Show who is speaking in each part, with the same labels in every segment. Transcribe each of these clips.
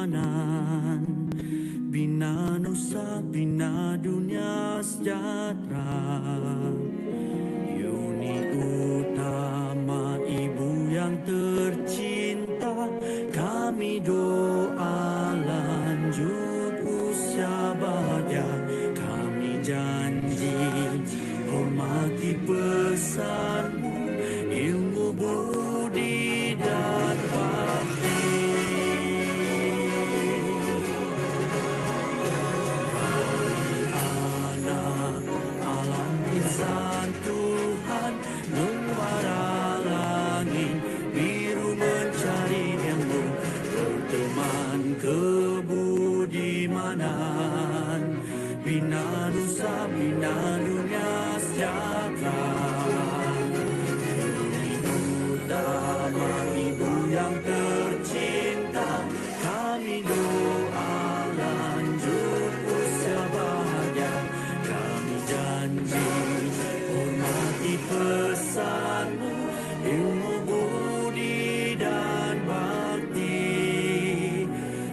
Speaker 1: keimanan, bina nusa, bina dunia sejahtera. Uni utama ibu yang tercinta, kami doa lanjut usia bahagia. Kami janji hormati pesanmu, ilmu budi dan bakti. Anak alam insan Tuhan membara langit biru mencari ilmu, berteman kebudimanan, bina nusa, bina dunia sejahtera. Utama ibu yang tercinta, kami doa lanjut usia bahagia. Kami janji hormati pesanmu, ilmu budi dan bakti,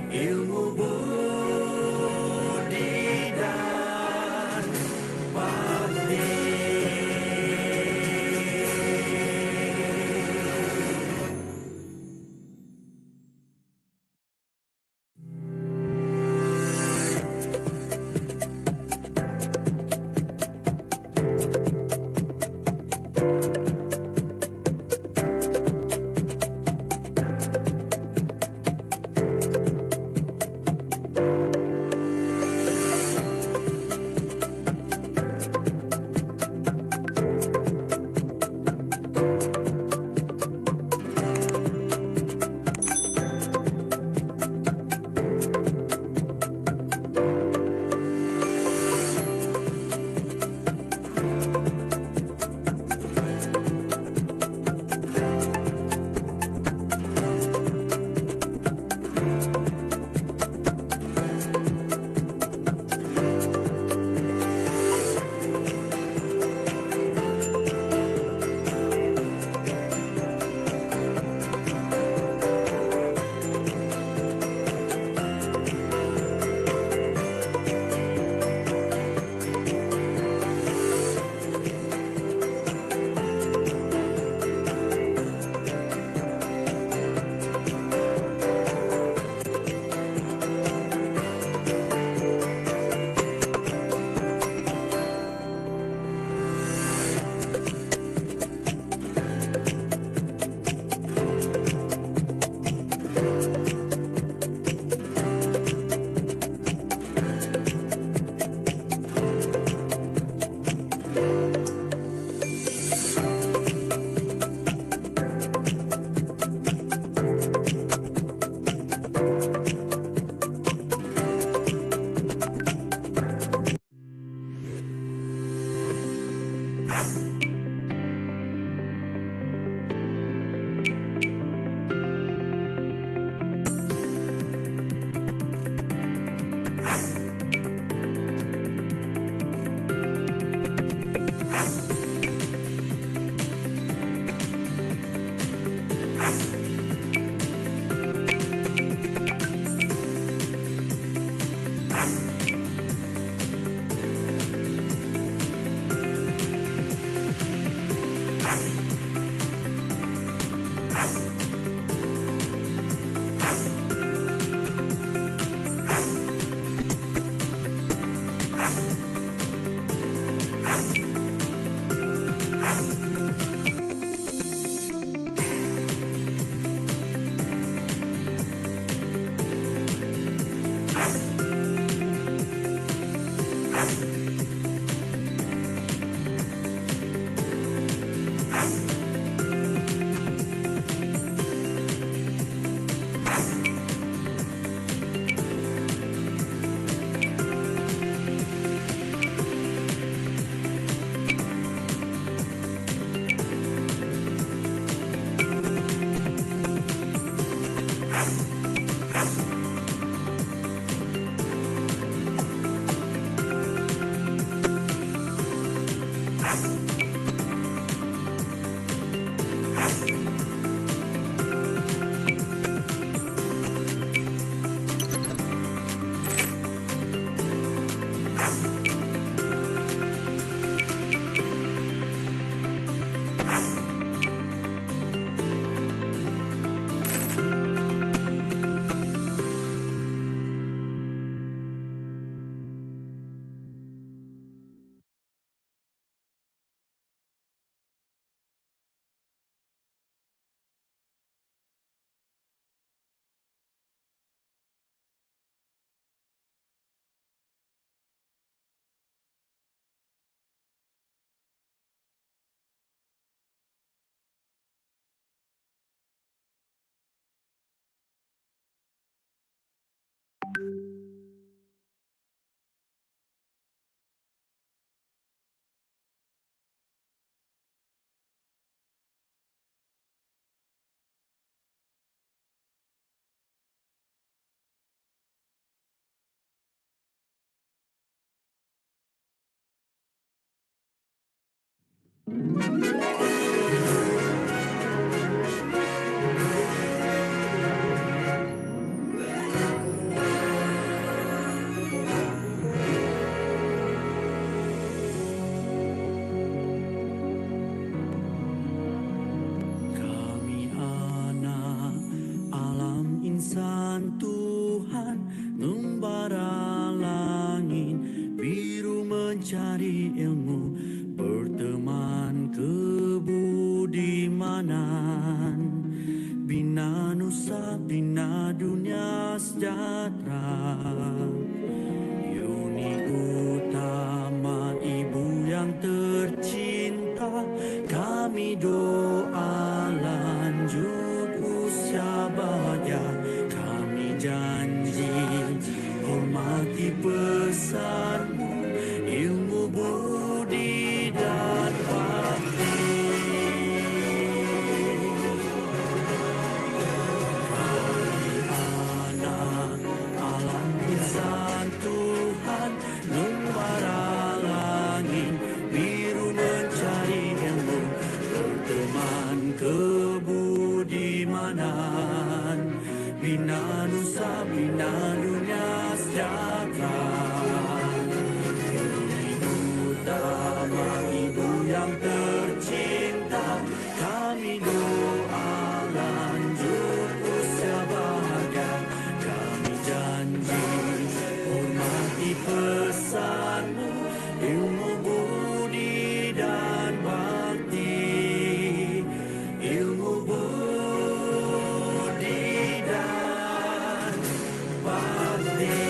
Speaker 1: ilmu budi dan bakti. Kami anak alam insan Tuhan, membara langit biru mencari ilmu, berteman kebudimanan, bina nusa bina dunia sejahtera. Yuni utama ibu yang tercinta, kami doa lanjut usia bahagia. Kami janji hormati pesanmu, ilmu budi dan bakti. Anak alam insan Tuhan, membara langit biru mencari ilmu, berteman kebudimanan, bina nusa bina dunia sejahtera. Ibu utama ibu yang tercinta, kami doa lanjut usia bahagia. Kami janji hormati pesanmu, ilmu budi dan bakti, ilmu budi dan bakti.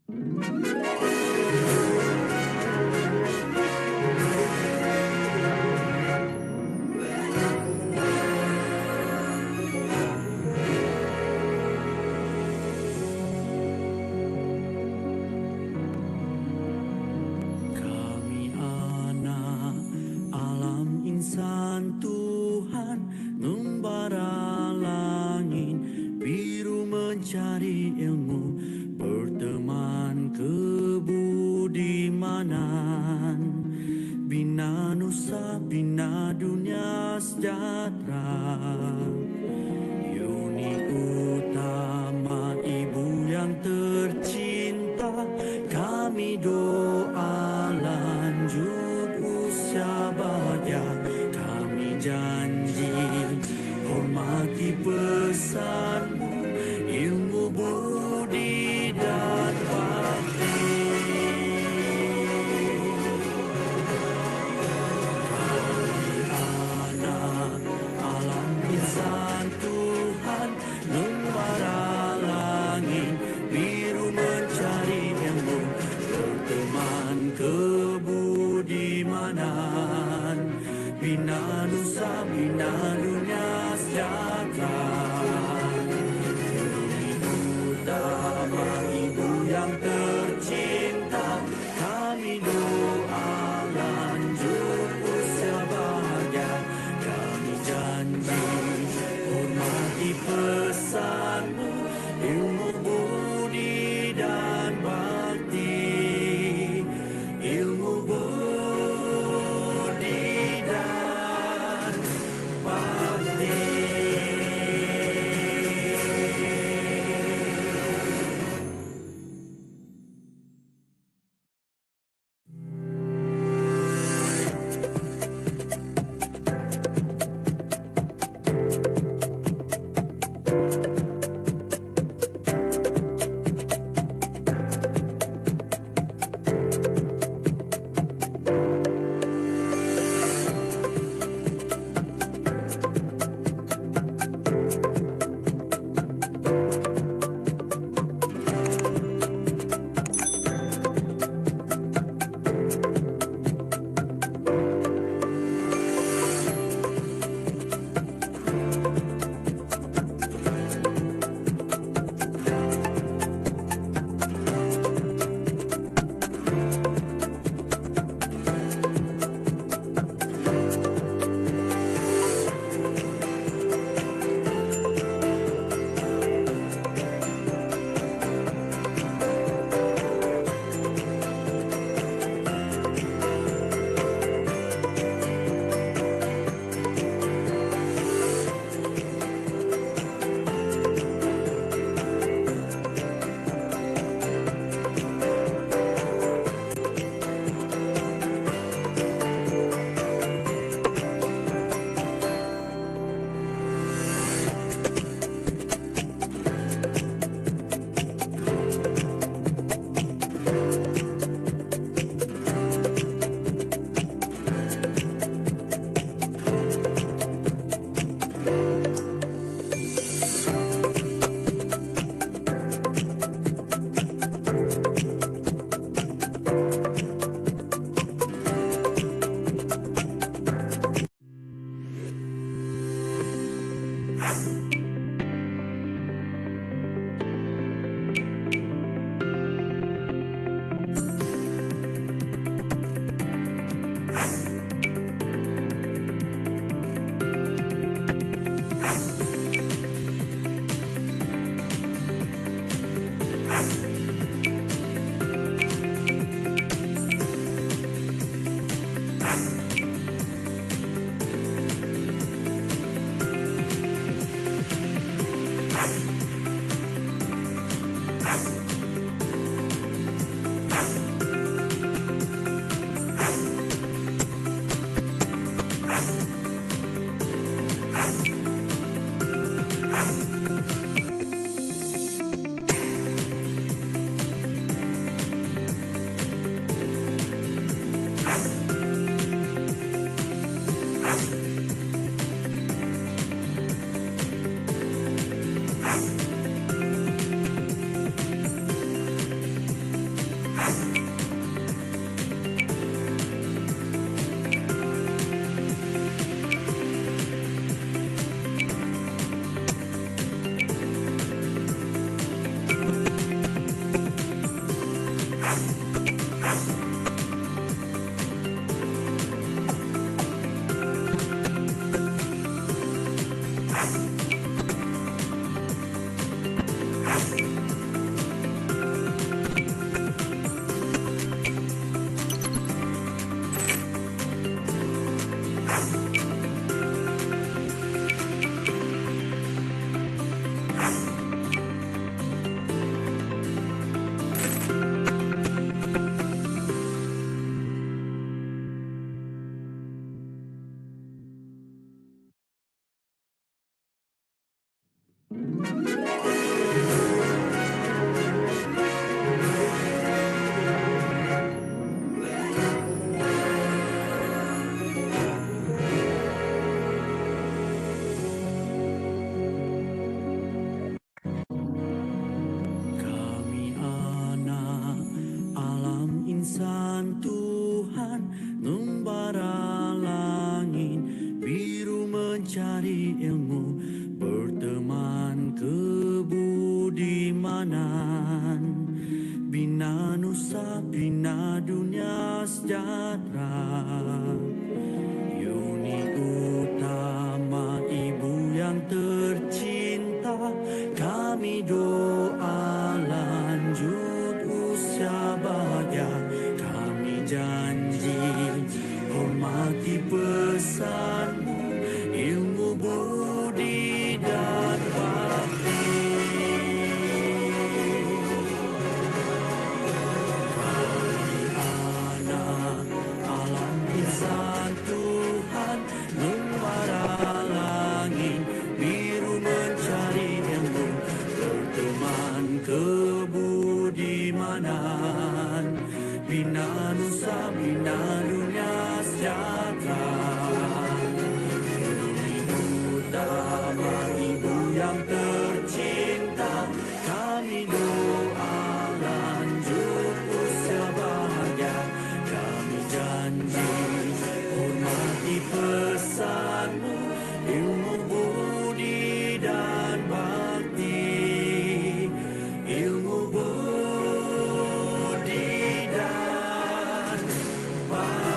Speaker 1: Kami anak alam insan Tuhan, membara langit biru mencari ilmu, berteman kebudimanan, bina nusa bina dunia sejahtera. Yuni utama ibu yang tercinta, kami doa lanjut usia bahagia. Kami janji hormati pesanmu, ilmu budi dan bakti. Anak alam insan Tuhan, membara langit biru mencari ilmu, berteman kebudimanan, bina nusa bina dunia sejahtera. Utama ibu yang tercinta, kami doa lanjut usia bahagia. Kami janji hormati pesanmu, ilmu budi dan bakti, ilmu budi dan bakti. Kami anak alam insan Tuhan, membara langit biru mencari ilmu, berteman kebudimanan, bina nusa bina dunia sejahtera. Yuni utama ibu yang tercinta, kami doa lanjut usia bahagia. Kami janji hormati pesanmu, ilmu budi dan bakti. Anak alam insan Tuhan, membara langit biru mencari ilmu, berteman kebudimanan, bina nusa bina dunia sejahtera. Ibu utama ibu yang tercinta, kami doa lanjut usia bahagia. Kami janji hormati pesanmu, ilmu budi dan bakti, ilmu budi dan bakti.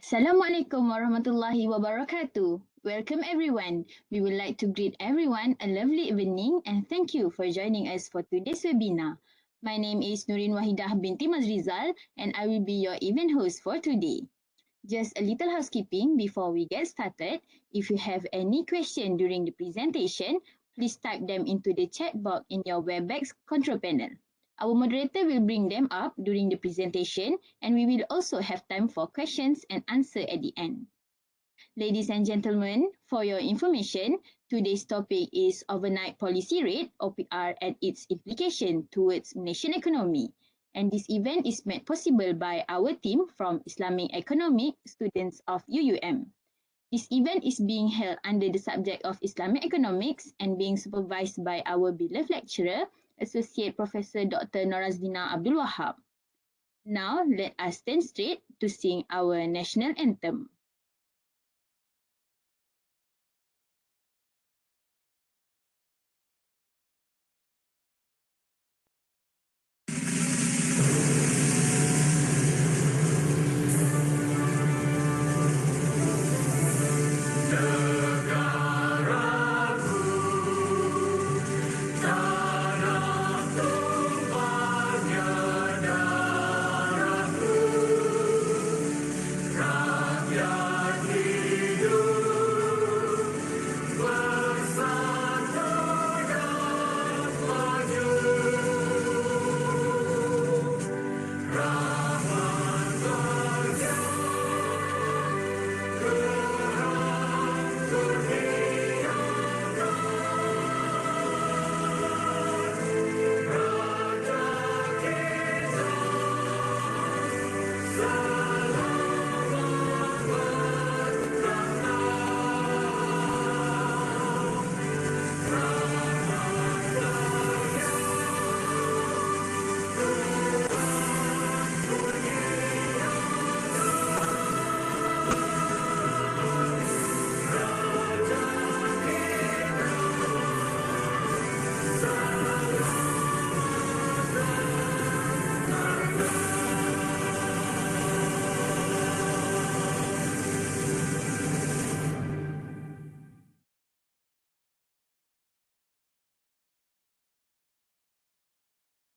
Speaker 2: Assalamualaikum warahmatullahi wabarakatuh. Welcome everyone. We would like to greet everyone a lovely evening and thank you for joining us for today's webinar. My name is Nurin Wahidah binti Mazrizal and I will be your event host for today. Just a little housekeeping before we get started. If you have any question during the presentation, please type them into the chat box in your WebEx control panel. Our moderator will bring them up during the presentation and we will also have time for questions and answer at the end. Ladies and gentlemen, for your information, today's topic is overnight policy rate (OPR) and its implication towards Malaysian economy. And this event is made possible by our team from Islamic Economy students of UUM. This event is being held under the subject of Islamic Economics and being supervised by our beloved lecturer, Associate Professor Dr. Norazlina Abdul Wahab. Now, let us stand straight to sing our national anthem.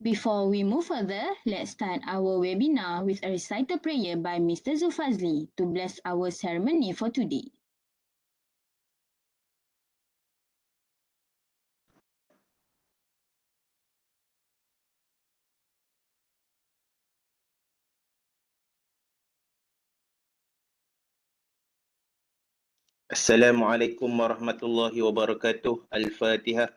Speaker 2: Before we move further, let's start our webinar with a recital prayer by Mr. Zulfazli to bless our ceremony for today.
Speaker 3: Assalamualaikum warahmatullahi wabarakatuh. Al-Fatihah.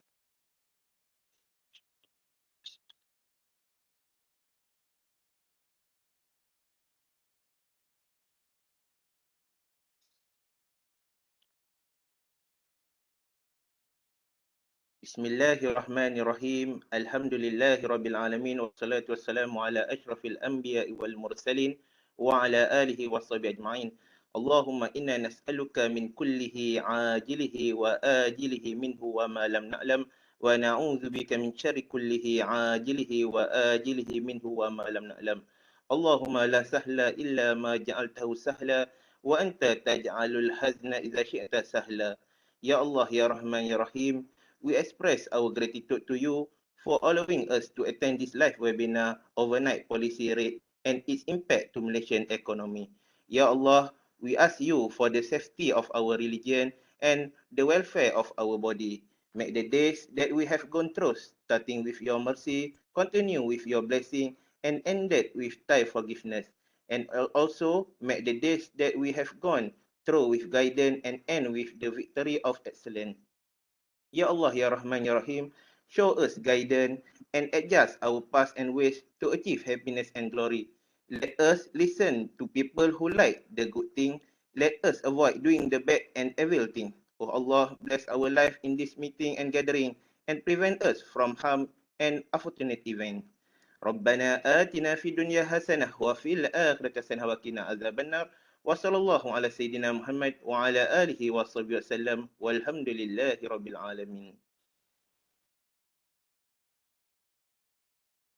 Speaker 3: Bismillahirrahmanirrahim. Alhamdulillahi rabbil alamin wassalatu wassalamu ala asyrafil anbiya'i wal mursalin wa ala alihi washabihi ajma'in. Allahumma inna nas'aluka min kullihi ajilihi wa ajilihi minhu wa ma lam na'lam wa na'udzu bika min syarri kullihi ajilihi wa ajilihi minhu wa ma lam na'lam. Allahumma la sahla illa ma ja'altahu sahla wa anta taj'alul hazna idza syi'ta sahla. Ya Allah, ya Rahman, ya Rahim, we express our gratitude to you for allowing us to attend this live webinar overnight policy rate and its impact to Malaysian economy. Ya Allah, we ask you for the safety of our religion and the welfare of our body. Make the days that we have gone through, starting with your mercy, continue with your blessing, and ended with thy forgiveness. And also make the days that we have gone through with guidance and end with the victory of excellence. Ya Allah, Ya Rahman, Ya Rahim, show us guidance and adjust our past and ways to achieve happiness and glory. Let us listen to people who like the good thing. Let us avoid doing the bad and evil thing. Oh Allah, bless our life in this meeting and gathering and prevent us from harm and unfortunate event. ربنا آتنا في الدنيا حسنة وفي الآخرة حسنة وقنا عذاب النار وصلى الله على سيدنا محمد وعلى آله وصحبه وسلم والحمد لله رب العالمين.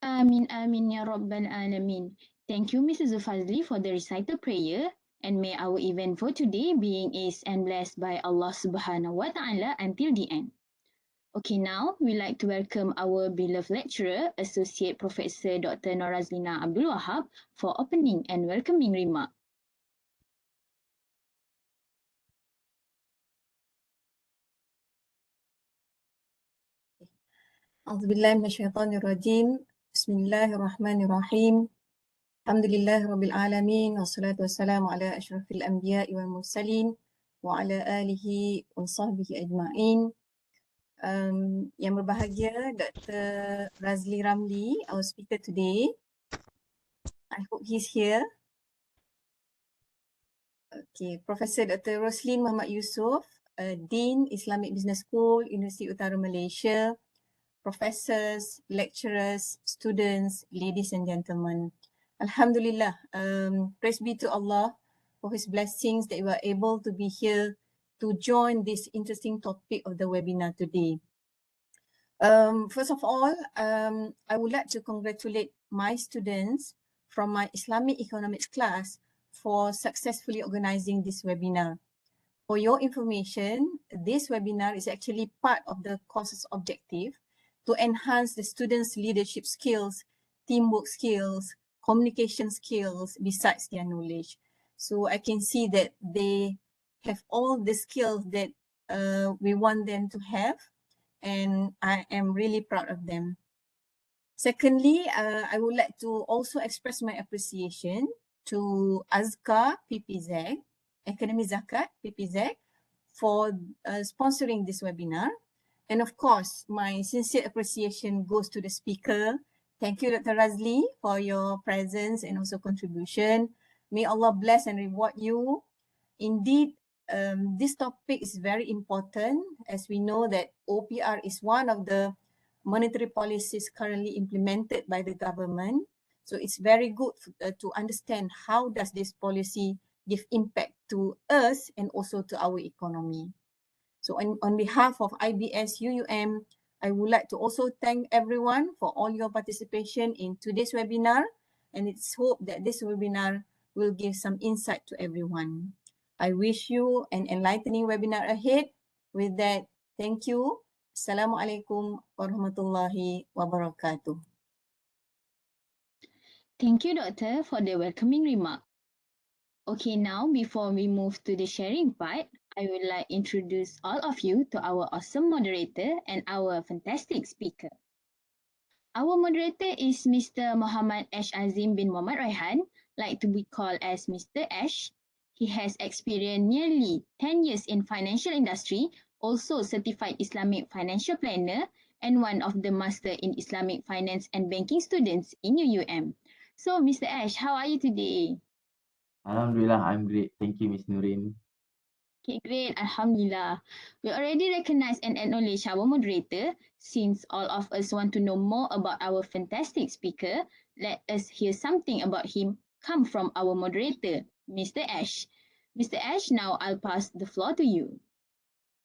Speaker 2: Amin, amin, ya Rabbal Alamin. Thank you, Mrs. Zulfazli, for the recital prayer. And may our event for today being is and blessed by Allah Subhanahu wa Ta'ala until the end. Okay, now we'd like to welcome our beloved lecturer, Associate Professor Dr. Norazlina Abdul Wahab, for opening and welcoming remark.
Speaker 4: أعوذ بالله من الشيطان الرجيم بسم الله الرحمن الرحيم الحمد لله رب العالمين والصلاة والسلام على أشرف الأنبياء والمرسلين وعلى آله وصحبه أجمعين. Yang berbahagia Dr. Razli Ramli, our speaker today. I hope he's here. Okay, Professor Dr. Roslin Muhammad Yusof, Dean Islamic Business School, Universiti Utara Malaysia. Professors, lecturers, students, ladies and gentlemen. Alhamdulillah, praise be to Allah for His blessings that we are able to be here to join this interesting topic of the webinar today. First of all, I would like to congratulate my students from my Islamic Economics class for successfully organizing this webinar. For your information, this webinar is actually part of the course's objective to enhance the students' leadership skills, teamwork skills, communication skills besides their knowledge. So I can see that they have all the skills that we want them to have, and I am really proud of them. Secondly, I would like to also express my appreciation to Azka PPZ, Academy Zakat PPZ, for sponsoring this webinar. And of course, my sincere appreciation goes to the speaker. Thank you, Dr. Razli, for your presence and also contribution. May Allah bless and reward you. Indeed, this topic is very important as we know that OPR is one of the monetary policies currently implemented by the government. So it's very good to understand how does this policy give impact to us and also to our economy. So on behalf of IBS UUM, I would like to also thank everyone for all your participation in today's webinar, and it's hope that this webinar will give some insight to everyone. I wish you an enlightening webinar ahead. With that, thank you. Assalamualaikum warahmatullahi wabarakatuh.
Speaker 2: Thank you, Doctor, for the welcoming remark. Okay, now before we move to the sharing part, I would like to introduce all of you to our awesome moderator and our fantastic speaker. Our moderator is Mr. Muhammad Ash Azim bin Muhammad Raihan, like to be called as Mr. Ash. He has experienced nearly 10 years in financial industry, also certified Islamic financial planner, and one of the master in Islamic finance and banking students in UUM. So, Mr. Ash, how are you today?
Speaker 5: Alhamdulillah, I'm great. Thank you, Miss Nurin.
Speaker 2: Okay, great. Alhamdulillah. We already recognize and acknowledge our moderator. Since all of us want to know more about our fantastic speaker, let us hear something about him come from our moderator, Mr. Ash. Mr. Ash, now I'll pass the floor to you.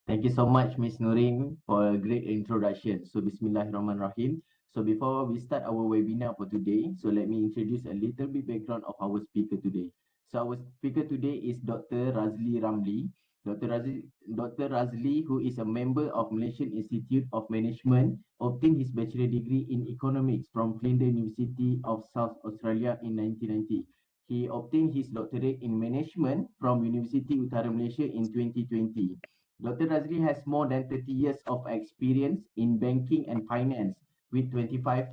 Speaker 5: Thank you so much, Miss Nurin, for a great introduction. So, Bismillahirrahmanirrahim. So, before we start our webinar for today, so let me introduce a little bit background of our speaker today. So, our speaker today is Dr. Razli Ramli. Dr. Razli, who is a member of Malaysian Institute of Management, obtained his bachelor degree in economics from Flinders University of South Australia in 1990. He obtained his doctorate in management from Universiti Utara Malaysia in 2020. Dr. Razli has more than 30 years of experience in banking and finance with 25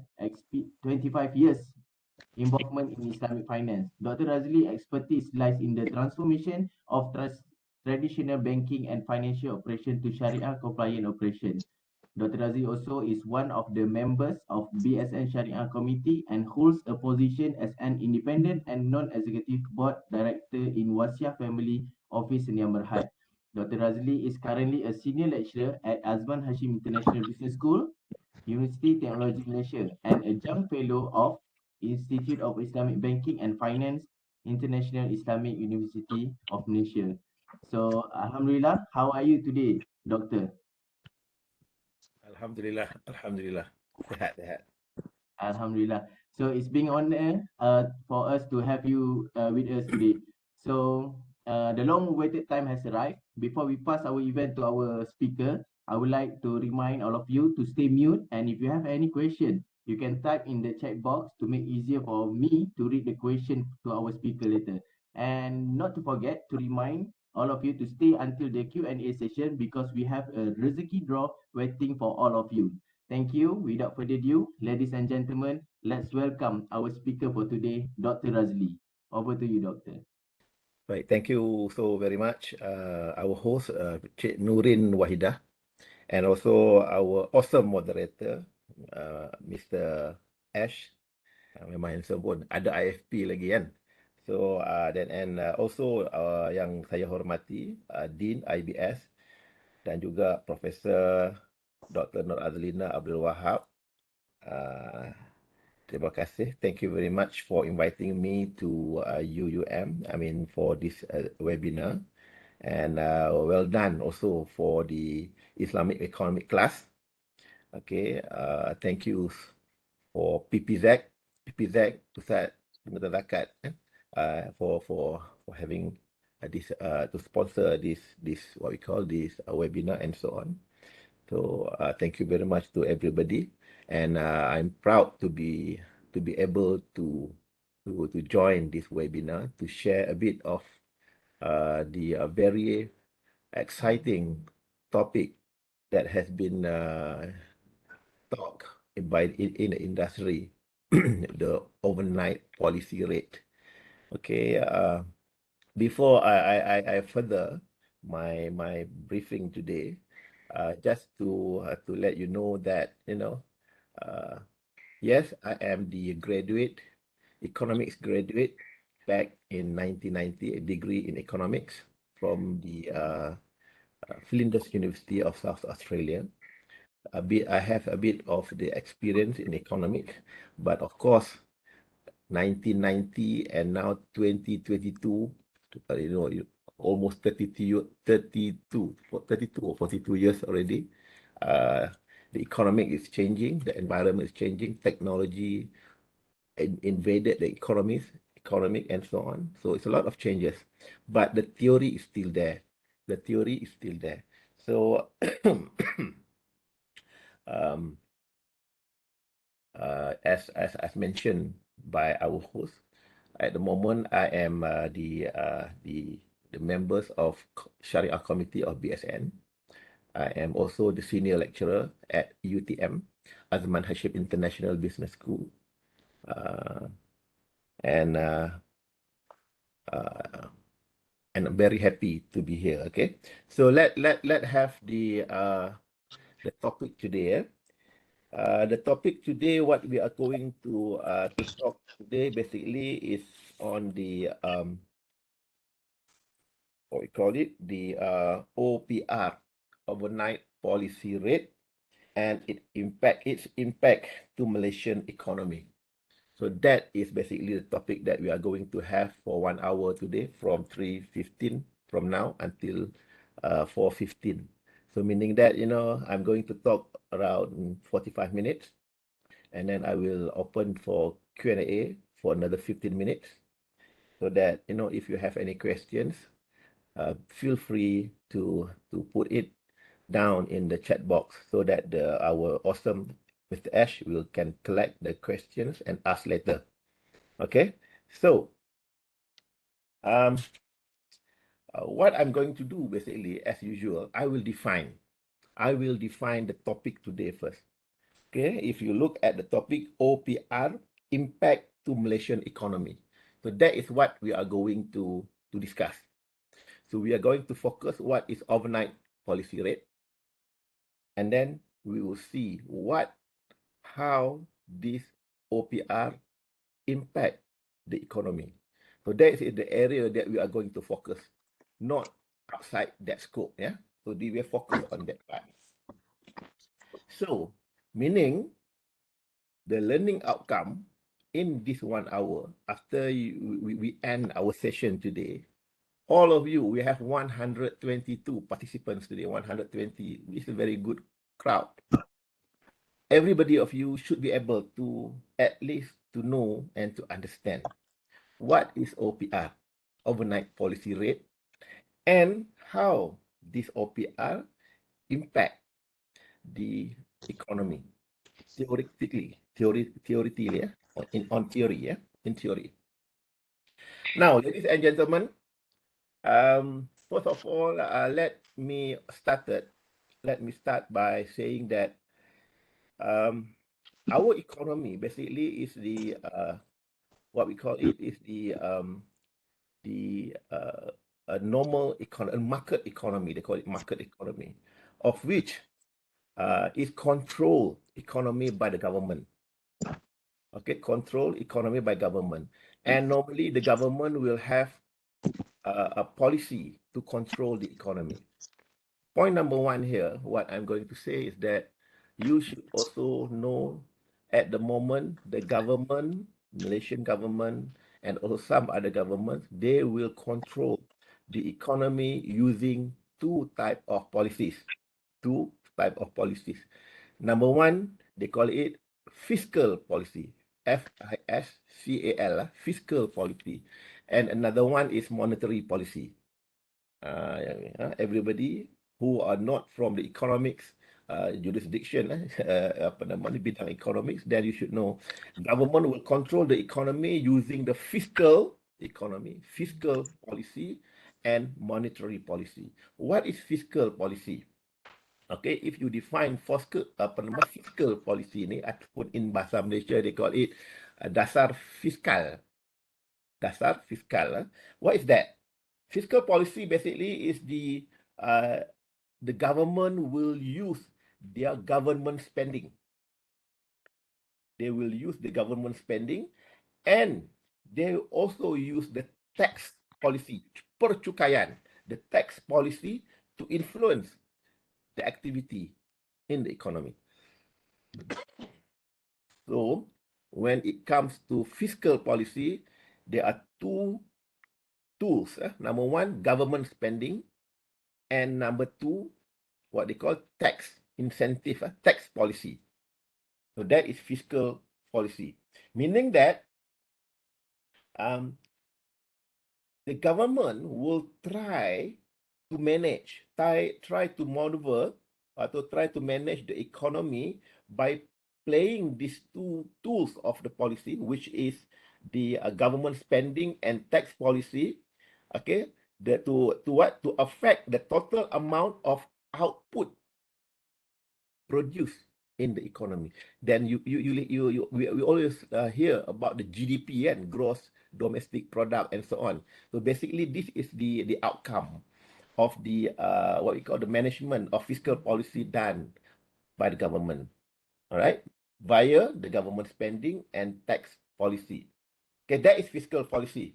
Speaker 5: years involvement in Islamic finance. Dr. Razli expertise lies in the transformation of traditional banking and financial operation to Sharia compliant operation. Dr. Razli also is one of the members of BSN Sharia Committee and holds a position as an independent and non-executive board director in Wasia Family Office in Berhad. Dr. Razli is currently a senior lecturer at Azman Hashim International Business School, University Technology Malaysia, and a young fellow of Institute of Islamic Banking and Finance, International Islamic University of Malaysia. So, Alhamdulillah, how are you today, Doctor?
Speaker 6: Alhamdulillah, Alhamdulillah. Sehat.
Speaker 5: Alhamdulillah. So, it's being honor for us to have you with us today. So the long-awaited time has arrived. Before we pass our event to our speaker, I would like to remind all of you to stay mute. And if you have any question, you can type in the chat box to make easier for me to read the question to our speaker later. And not to forget to remind all of you to stay until the Q&A session because we have a Rezeki draw waiting for all of you. Thank you. Without further ado, ladies and gentlemen, let's welcome our speaker for today, Dr. Razli. Over to you, Doctor.
Speaker 6: Right, thank you so very much, our host, Cik Nurin Wahidah, and also our awesome moderator, Mr. Ash. Memang handsome pun, ada IFP lagi kan. So, also yang saya hormati, Dean IBS dan juga Profesor Dr. Nur Azlina Abdul Wahab. Terima kasih. Thank you very much for inviting me to UUM, for this webinar. And well done also for the Islamic Economic class. Okay, thank you for PPZ Pusat Pengurusan Zakat for having this to sponsor this what we call this webinar and so on. So thank you very much to everybody, and I'm proud to be able to join this webinar to share a bit of the very exciting topic that has been talked in the industry, the overnight policy rate. Okay, before I further my briefing today, just to let you know that yes, I am the economics graduate back in 1990, a degree in economics from the Flinders University of South Australia. I have a bit of the experience in economics, but of course, 1990 and now 2022, almost 32 or 42 years already. The economic is changing, the environment is changing, technology invaded the economic and so on. So it's a lot of changes, but the theory is still there. The theory is still there. So as mentioned by our host, at the moment I am the members of Sharia Committee of BSN. I am also the senior lecturer at UTM, Azman Hashim International Business School, and I'm very happy to be here. Okay, so let have the topic today. The topic today, what we are going to talk today, basically is on the what we call it, the OPR, overnight policy rate, and its impact to Malaysian economy. So that is basically the topic that we are going to have for 1 hour today, from 3:15 from now until 4:15. So meaning that, I'm going to talk around 45 minutes, and then I will open for Q&A for another 15 minutes, so that, if you have any questions, feel free to put it down in the chat box, so that our awesome Mr. Ash can collect the questions and ask later. Okay, so what I'm going to do, basically, as usual, I will define the topic today first. Okay, if you look at the topic OPR, impact to Malaysian economy. So that is what we are going to discuss. So we are going to focus what is overnight policy rate, and then we will see how this OPR impact the economy. So that is the area that we are going to focus, not outside that scope. Yeah. So we will focus on that part. So meaning the learning outcome in this 1 hour after we end our session today. All of you, we have 122 participants today, 120. This is a very good crowd. Everybody of you should be able to at least to know and to understand what is OPR. overnight policy rate, and how this OPR impact the economy theoretically, yeah, on theory, yeah, in theory. Now, ladies and gentlemen, first of all, let me start by saying that our economy basically is the what we call it is the a normal economy, market economy. They call it market economy, of which is control economy by the government. Okay, control economy by government, and normally the government will have a policy to control the economy. Point number one here, what I'm going to say is that you should also know at the moment the government, Malaysian government, and also some other governments, they will control the economy using two type of policies. Number one, they call it fiscal policy, FISCAL, fiscal policy, and another one is monetary policy. Everybody who are not from the economics jurisdiction, apa nama ni, bidang economics, then you should know government will control the economy using the fiscal policy and monetary policy. What is fiscal policy? Okay, if you define fiscal policy ni, ataupun in bahasa Malaysia they call it dasar fiskal. What is that? Fiscal policy basically is the government will use their government spending. They will use the government spending, and they also use the tax policy, percukaian, the tax policy to influence the activity in the economy. So when it comes to fiscal policy, there are two tools. Number one, government spending, and number two, what they call tax incentive, tax policy. So that is fiscal policy, meaning that the government will try to manage, try to maneuver, or to try to manage the economy by playing these two tools of the policy, which is the government spending and tax policy. Okay, to affect the total amount of output produced in the economy. Then we always hear about the GDP and gross domestic product and so on. So basically, this is the outcome of the what we call the management of fiscal policy done by the government. All right, via the government spending and tax policy. Okay, that is fiscal policy.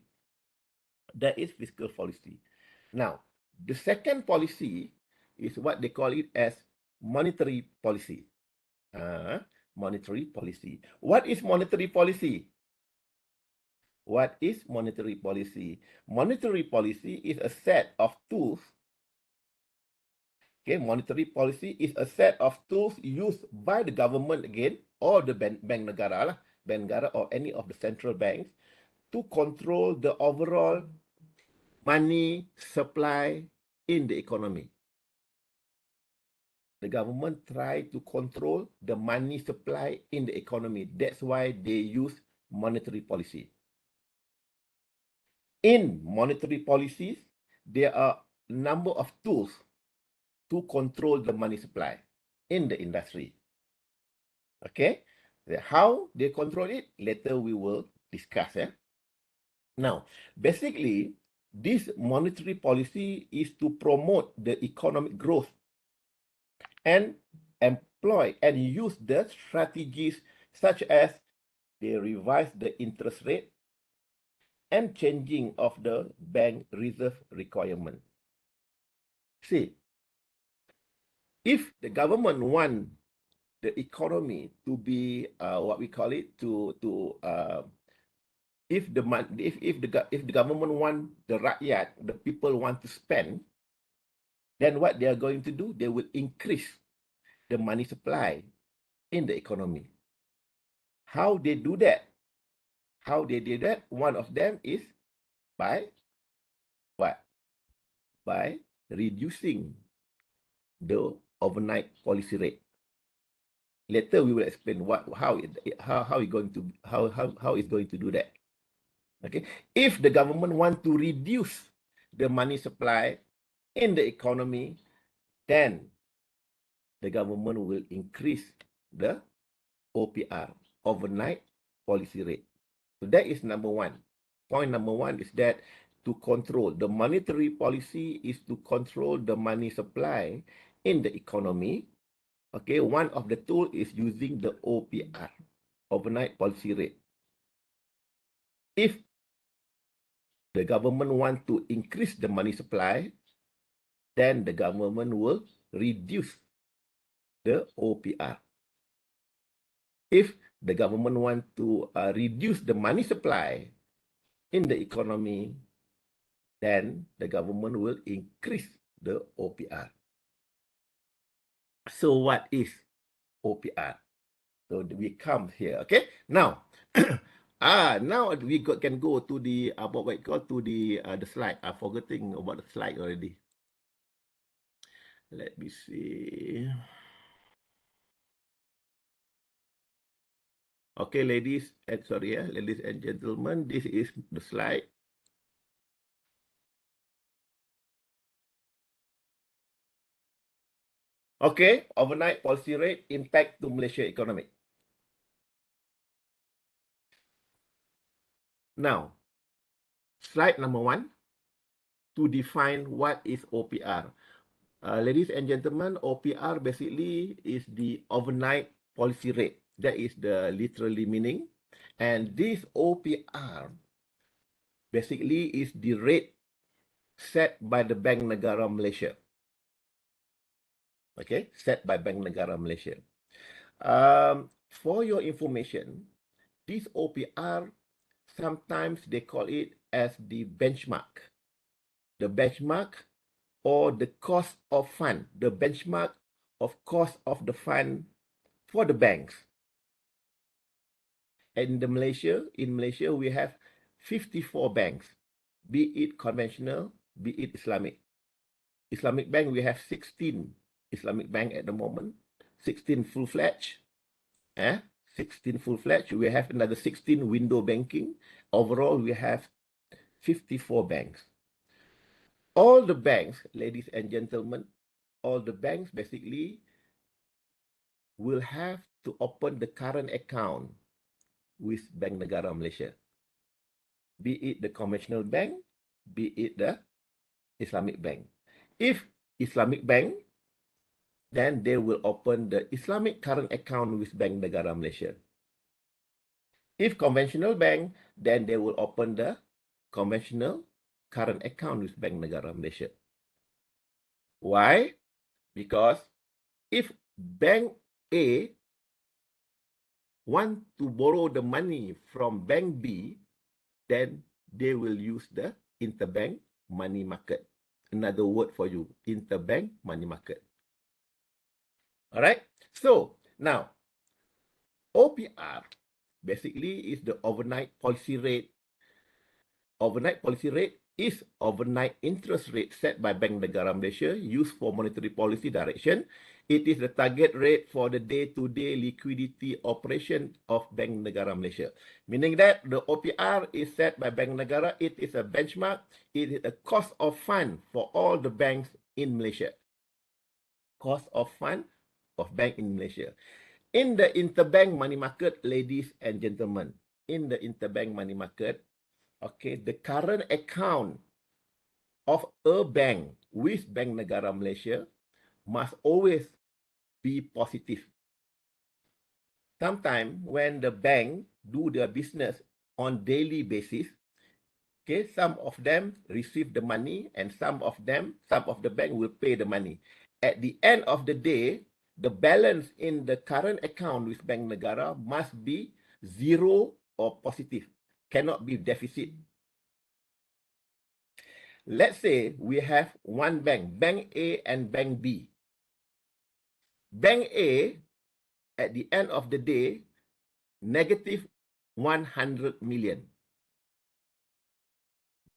Speaker 6: Now, the second policy is what they call it as monetary policy. Monetary policy. What is monetary policy? Monetary policy is a set of tools. Okay, monetary policy is a set of tools used by the government again, or the bank negara or any of the central banks to control the overall money supply in the economy. The government try to control the money supply in the economy. That's why they use monetary policy. In monetary policies, there are a number of tools to control the money supply in the industry. Okay, how they control it, later we will discuss. Now, basically, this monetary policy is to promote the economic growth and employ and use the strategies such as they revise the interest rate and changing of the bank reserve requirement. See, if the government want the economy to be what we call it if the government want the rakyat, the people want to spend, then what they are going to do, they will increase the money supply in the economy. How they do that? One of them is by by reducing the overnight policy rate. Later we will explain how it's going to do that. Okay, if the government want to reduce the money supply in the economy, then the government will increase the OPR, overnight policy rate. So that is number one. Point number one is that to control the monetary policy is to control the money supply in the economy. Okay, one of the tool is using the OPR, overnight policy rate. If the government want to increase the money supply, then the government will reduce the OPR. If the government want to reduce the money supply in the economy, then the government will increase the OPR. So what is OPR? So we come here, okay? Now, now we can go to the what we call to the slide. I'm forgetting about the slide already. Let me see. Okay, ladies and ladies and gentlemen, this is the slide. Okay, overnight policy rate impact to Malaysia economy. Now, slide number 1, to define what is OPR. Ladies and gentlemen, OPR basically is the overnight policy rate. That is the literally meaning. And this OPR basically is the rate set by the Bank Negara Malaysia. Okay, set by Bank Negara Malaysia. For your information, this OPR, sometimes they call it as the benchmark. The benchmark or the cost of fund, the benchmark of cost of the fund for the banks. And in Malaysia, we have 54 banks, be it conventional, be it Islamic. Islamic bank, we have 16 Islamic bank at the moment, 16 full-fledged. 16 full-fledged. We have another 16 window banking. Overall, we have 54 banks. All the banks, ladies and gentlemen, all the banks basically will have to open the current account with Bank Negara Malaysia. Be it the conventional bank, be it the Islamic bank. If Islamic bank, then they will open the Islamic current account with Bank Negara Malaysia. If conventional bank, then they will open the conventional current account with Bank Negara Malaysia. Why? Because if Bank A want to borrow the money from Bank B, then they will use the interbank money market. Another word for you, interbank money market. All right. So now, OPR basically is the overnight policy rate. Overnight policy rate is overnight interest rate set by Bank Negara Malaysia used for monetary policy direction. It is the target rate for the day-to-day liquidity operation of Bank Negara Malaysia. Meaning that the OPR is set by Bank Negara. It is a benchmark. It is a cost of fund for all the banks in Malaysia. Cost of fund of bank in Malaysia. In the interbank money market, ladies and gentlemen, in the interbank money market, okay, the current account of a bank with Bank Negara Malaysia must always be positive. Sometimes when the bank do their business on daily basis, okay, some of them receive the money and some of the bank will pay the money. At the end of the day, the balance in the current account with Bank Negara must be zero or positive, cannot be deficit. Let's say we have one bank, Bank A and Bank B. Bank A, at the end of the day, negative 100 million.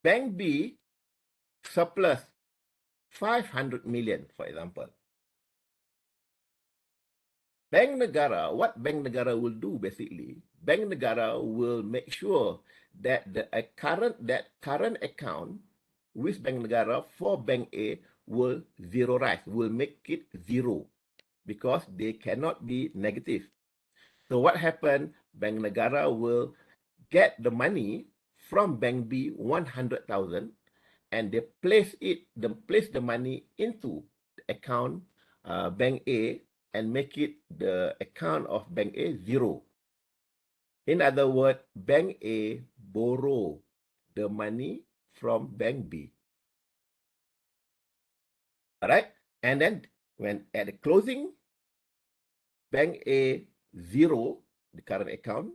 Speaker 6: Bank B, surplus 500 million, for example. Bank Negara, what Bank Negara will do basically, Bank Negara will make sure that the current account with Bank Negara for Bank A will zeroize, will make it zero, because they cannot be negative. So what happened? Bank Negara will get the money from Bank B 100,000, and they place the money into the account Bank A, and make it the account of Bank A zero. In other words, Bank A borrow the money from Bank B. All right, and then when at the closing, Bank A zero the current account,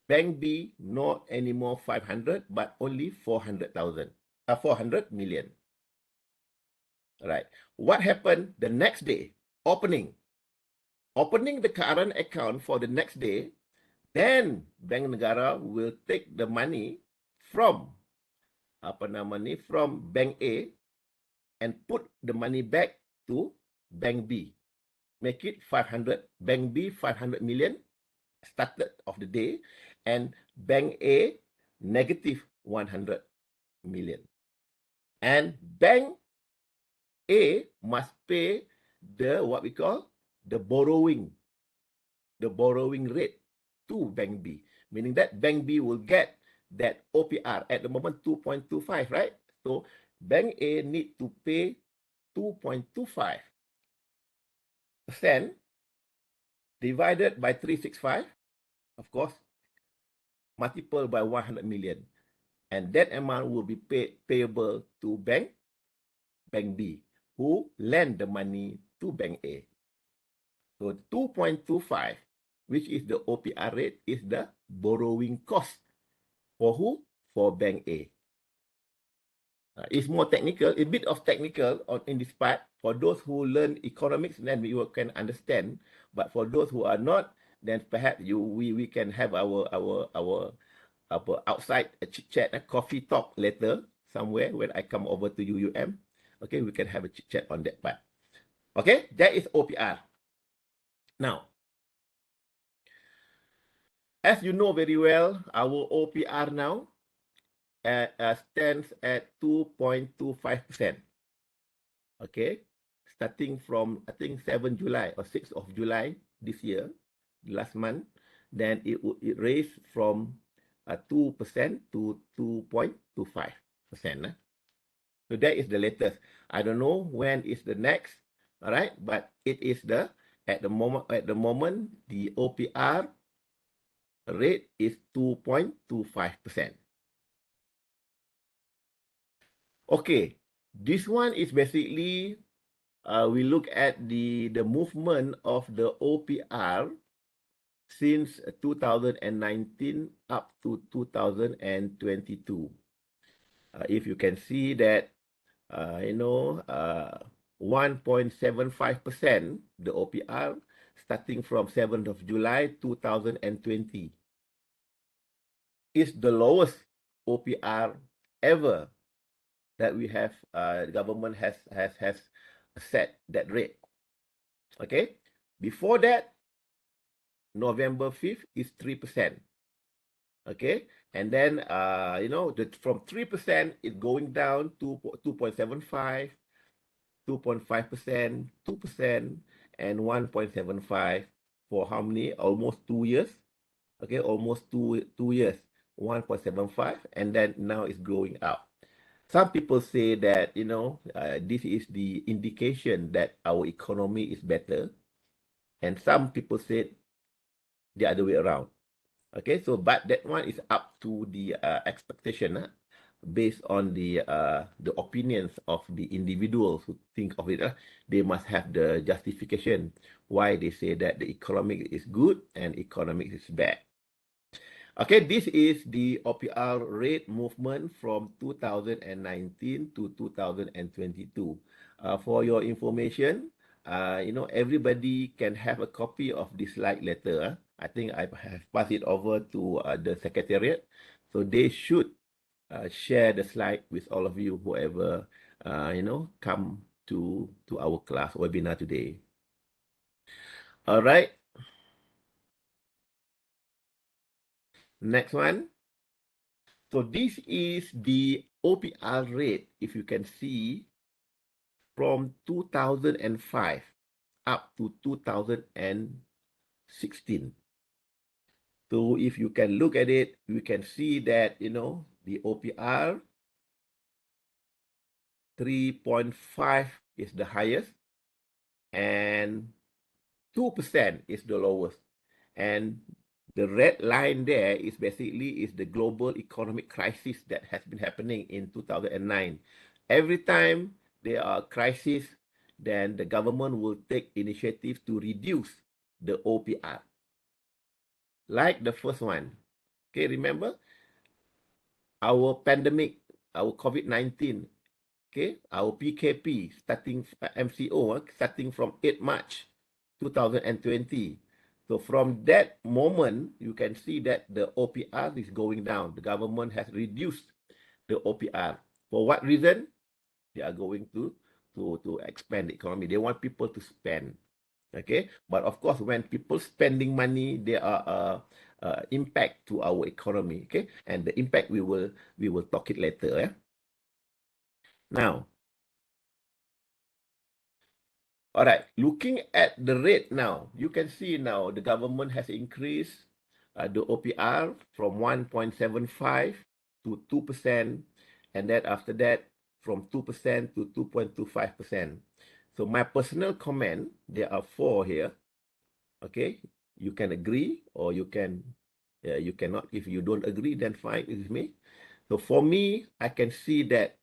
Speaker 6: Bank B not anymore 500, but only 400,000, 400 million. All right. What happened the next day? Opening the current account for the next day, then Bank Negara will take the money from from Bank A and put the money back to Bank B. Make it 500, Bank B 500 million started of the day, and Bank A negative 100 million. And Bank A must pay the what we call the borrowing rate to Bank B, meaning that Bank B will get that OPR at the moment 2.25, right? So Bank A need to pay 2.25% divided by 365, of course, multiple by 100 million, and that amount will be payable to Bank B, who lend the money to Bank A. So 2.25, which is the OPR rate, is the borrowing cost for who? For Bank A. It's more technical, a bit of technical in this part. For those who learn economics, then we can understand. But for those who are not, then perhaps we can have our outside a chit chat, a coffee talk later somewhere when I come over to UUM. Okay, we can have a chit chat on that part. Okay, that is OPR. Now, as you know very well, our OPR now stands at 2.25%. Okay, starting from I think 7 July or 6th of July this year, last month, then it raised from 2% to 2.25%. So that is the latest. I don't know when is the next, all right, but it is at the moment the OPR rate is 2.25%. Okay, this one is basically we look at the movement of the OPR since 2019 up to 2022. If you can see that, 1.75%, the OPR, starting from 7th of July 2020, is the lowest OPR ever that we have. The government has set that rate. Okay, before that, November 5th is 3%. Okay, and then from 3% it's going down to 2.75, 2.5%, 2%, and 1.75 for how many? Almost 2 years. Okay, almost two years, 1.75, and then now it's going up. Some people say that this is the indication that our economy is better, and some people say the other way around. Okay, so but that one is up to the expectation, based on the opinions of the individuals who think of it. They must have the justification why they say that the economic is good and economic is bad. Okay, this is the OPR rate movement from 2019 to 2022. For your information, everybody can have a copy of this slide later. I think I have passed it over to the secretariat, so they should share the slide with all of you, whoever come to our class webinar today. All right. Next one. So this is the OPR rate, if you can see, from 2005 up to 2016. So if you can look at it, you can see that, the OPR 3.5 is the highest and 2% is the lowest. And the red line there is basically the global economic crisis that has been happening in 2009. Every time there are crises, then the government will take initiative to reduce the OPR. Like the first one. Okay, remember our pandemic, our COVID-19, okay, our PKP starting MCO starting from 8 March 2020. So from that moment, you can see that the OPR is going down. The government has reduced the OPR. For what reason? They are going to expand the economy. They want people to spend. Okay, but of course, when people spending money, there are impact to our economy. Okay, and the impact we will talk it later. Yeah. Now, all right, looking at the rate now, you can see now the government has increased the OPR from 1.75 to 2%, and then after that from 2% to 2.25%. So my personal comment, there are 4 here. Okay, you can agree or you cannot. If you don't agree, then fine, it is me. So for me, I can see that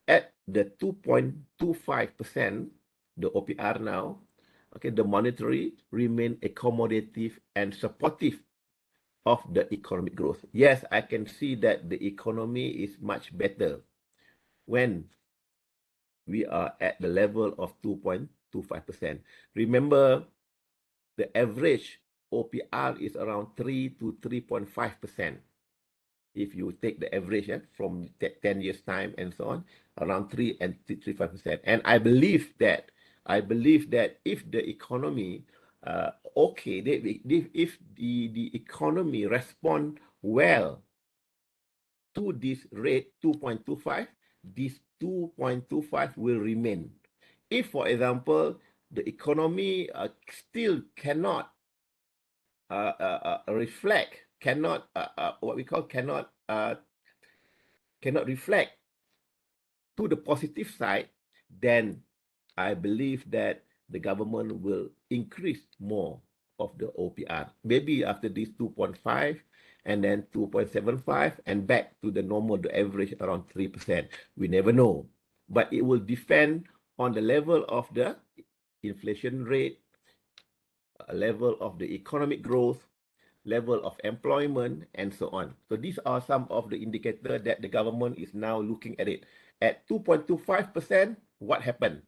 Speaker 6: at the 2.25%, the OPR now, okay, the monetary remain accommodative and supportive of the economic growth. Yes, I can see that the economy is much better when we are at the level of 2.25%. Remember, the average OPR is around 3 to 3.5%. If you take the average from 10 years time and so on, around 3 and 3.5%. And I believe that if the economy, if the economy respond well to this rate 2.25, this 2.25 will remain. If, for example, the economy still cannot reflect, cannot reflect to the positive side, then I believe that the government will increase more of the OPR. Maybe after this 2.5 and then 2.75 and back to the normal, the average around 3%. We never know. But it will depend on the level of the inflation rate, level of the economic growth, level of employment, and so on. So these are some of the indicators that the government is now looking at it. At 2.25%, what happened?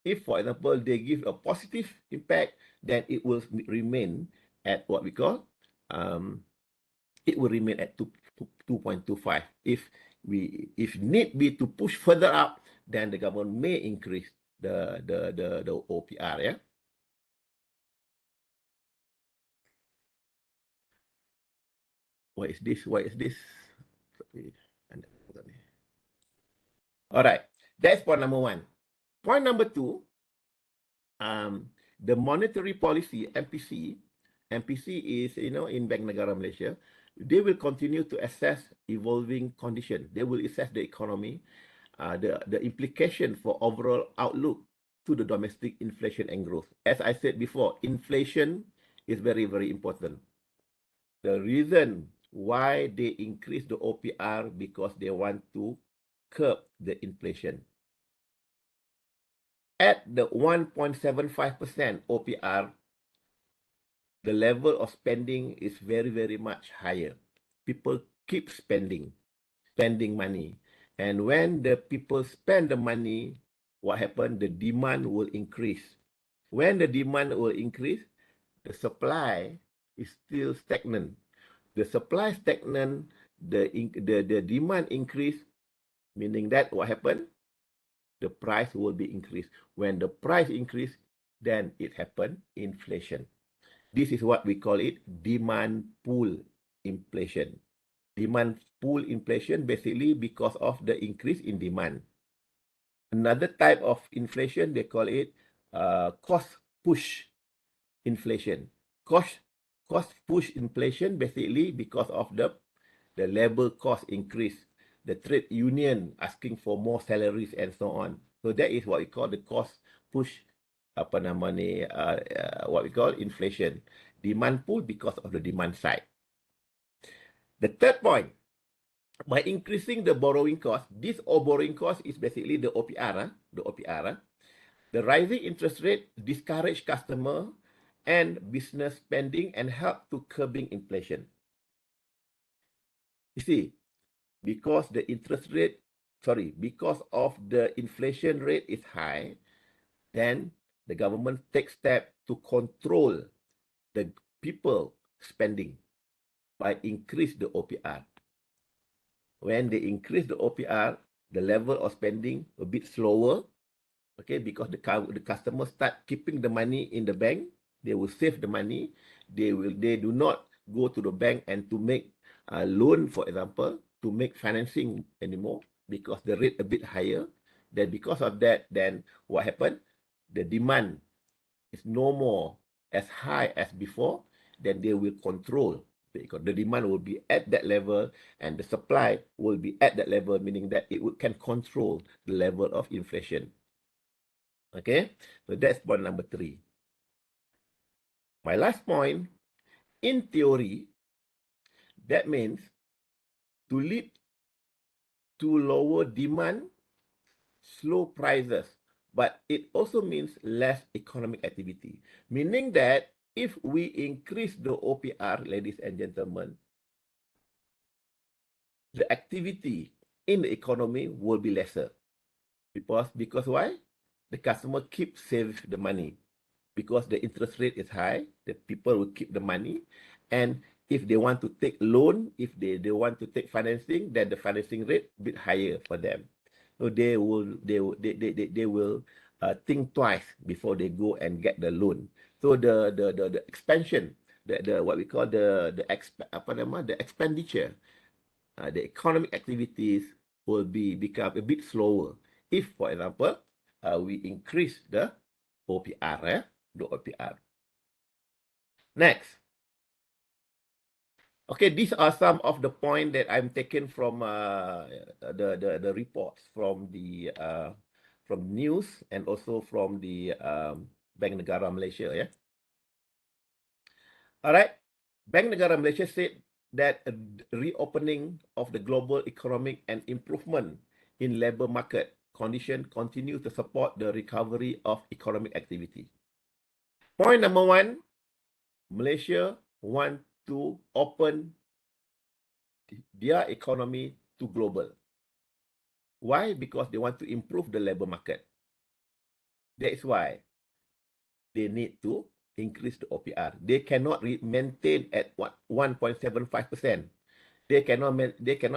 Speaker 6: If, for example, they give a positive impact, then it will remain at what we call, it will remain at 2.25. If need be to push further up, then the government may increase the OPR. Yeah. What is this? What is this? All right, that's point number 1. Point number 2, the monetary policy, MPC is, in Bank Negara Malaysia, they will continue to assess evolving conditions. They will assess the economy, the implication for overall outlook to the domestic inflation and growth. As I said before, inflation is very, very important. The reason why they increase the OPR because they want to curb the inflation. At the 1.75% OPR, the level of spending is very, very much higher. People keep spending money. And when the people spend the money, what happens? The demand will increase. When the demand will increase, the supply is still stagnant. The supply stagnant, the demand increase, meaning that what happened? The price will be increased. When the price increase, then it happen inflation. This is what we call it demand pull inflation. Demand pull inflation basically because of the increase in demand. Another type of inflation, they call it cost push inflation. Cost push inflation basically because of the labor cost increase, the trade union asking for more salaries and so on. So that is what we call the cost push what we call inflation. Demand pull because of the demand side. The third point, by increasing the borrowing cost, this borrowing cost is basically the OPR. The rising interest rate discourage customer and business spending and help to curbing inflation. You see, because the inflation rate is high, then the government takes steps to control the people spending by increase the OPR. When they increase the OPR, the level of spending a bit slower, okay, because the customers start keeping the money in the bank, they will save the money. They do not go to the bank and to make a loan, for example, to make financing anymore because the rate a bit higher. Then because of that, then what happened? The demand is no more as high as before. Then they will control because the demand will be at that level and the supply will be at that level, meaning that it can control the level of inflation. Okay, so that's point number 3. My last point, in theory, that means to lead to lower demand, slow prices, but it also means less economic activity, meaning that if we increase the OPR, ladies and gentlemen, the activity in the economy will be lesser. Because why? The customer keeps save the money. Because the interest rate is high, the people will keep the money. And if they want to take loan, if they want to take financing, then the financing rate a bit higher for them. So they will think twice before they go and get the loan. So the expansion, the what we call the expenditure, the economic activities will become a bit slower if, for example, we increase the OPR. The OPR. Next. Okay, these are some of the points that I'm taken from the reports from the from news and also from the Bank Negara Malaysia. Yeah. All right. Bank Negara Malaysia said that a reopening of the global economic and improvement in labor market condition continue to support the recovery of economic activity. Point number 1, Malaysia want to open their economy to global. Why? Because they want to improve the labor market. That's why they need to increase the OPR. They cannot maintain at 1.75%. They cannot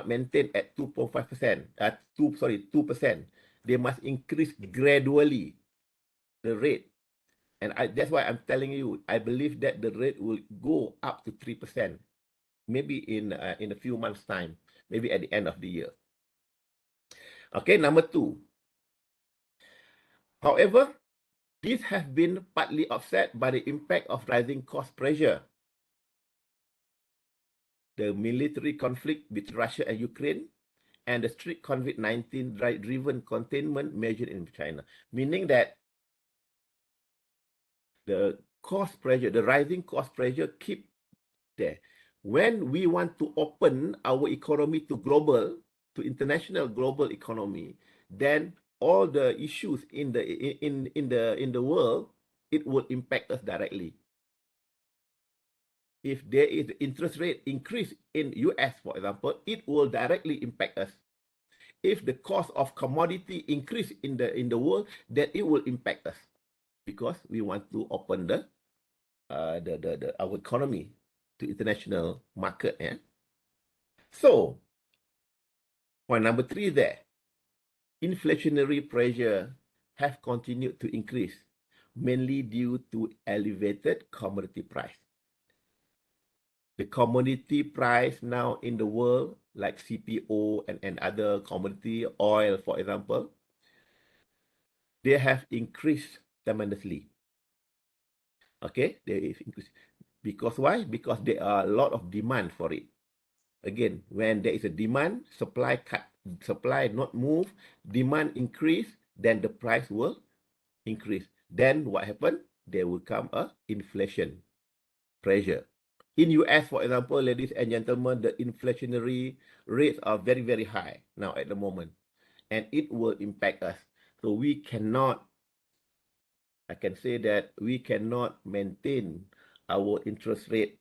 Speaker 6: maintain at 2.5%. 2%. They must increase gradually the rate. And that's why I'm telling you, I believe that the rate will go up to 3%, maybe in a few months' time, maybe at the end of the year. Okay, number 2. However, this has been partly offset by the impact of rising cost pressure, the military conflict with Russia and Ukraine, and the strict COVID-19 driven containment measure in China, meaning that the cost pressure, the rising cost pressure keep there. When we want to open our economy to global, to international global economy, then all the issues in the world, it will impact us directly. If there is interest rate increase in US, for example, it will directly impact us. If the cost of commodity increase in the world, then it will impact us because we want to open our economy to international market. Yeah? So, point number 3 there. inflationary pressure have continued to increase, mainly due to elevated commodity price. The commodity price now in the world, like CPO and other commodity, oil, for example, they have increased tremendously. Okay, there is increase. Because why? Because there are a lot of demand for it. Again, when there is a demand, supply not move, demand increase, then the price will increase. Then what happen? There will come a inflation pressure. In US, for example, ladies and gentlemen, the inflationary rates are very, very high now at the moment, and it will impact us. So we cannot, I can say that we cannot maintain our interest rate,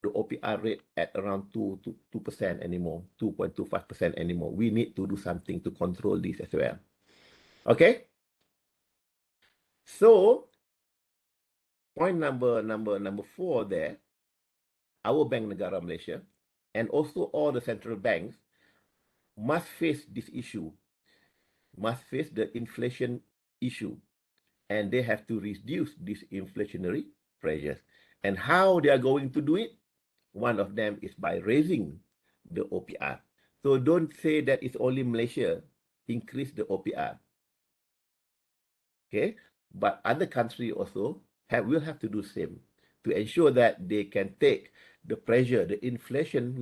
Speaker 6: the OPR rate at around 2% anymore, 2.25% anymore. We need to do something to control this as well. Okay? So, point number 4 there, our Bank Negara Malaysia and also all the central banks must face this issue, must face the inflation issue, and they have to reduce these inflationary pressures. And how they are going to do it? One of them is by raising the OPR. So don't say that it's only Malaysia increase the OPR. Okay, but other countries also will have to do the same to ensure that they can take the pressure, the inflation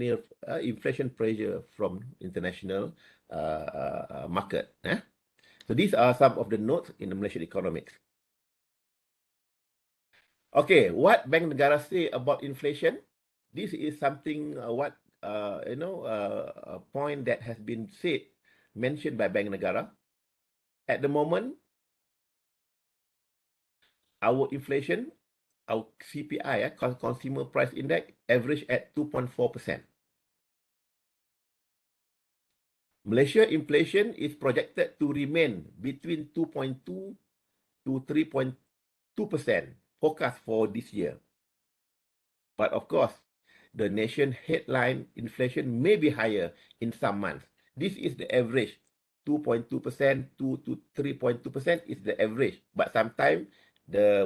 Speaker 6: pressure from international market. So these are some of the notes in the Malaysian economics. Okay, what Bank Negara say about inflation? This is something a point that has been mentioned by Bank Negara. At the moment, our inflation, our CPI, Consumer Price Index, average at 2.4%. Malaysia inflation is projected to remain between 2.2 to 3.2% forecast for this year. But of course, the nation headline inflation may be higher in some months. This is the average. 2.2%, 2 to 3.2% is the average. But sometimes the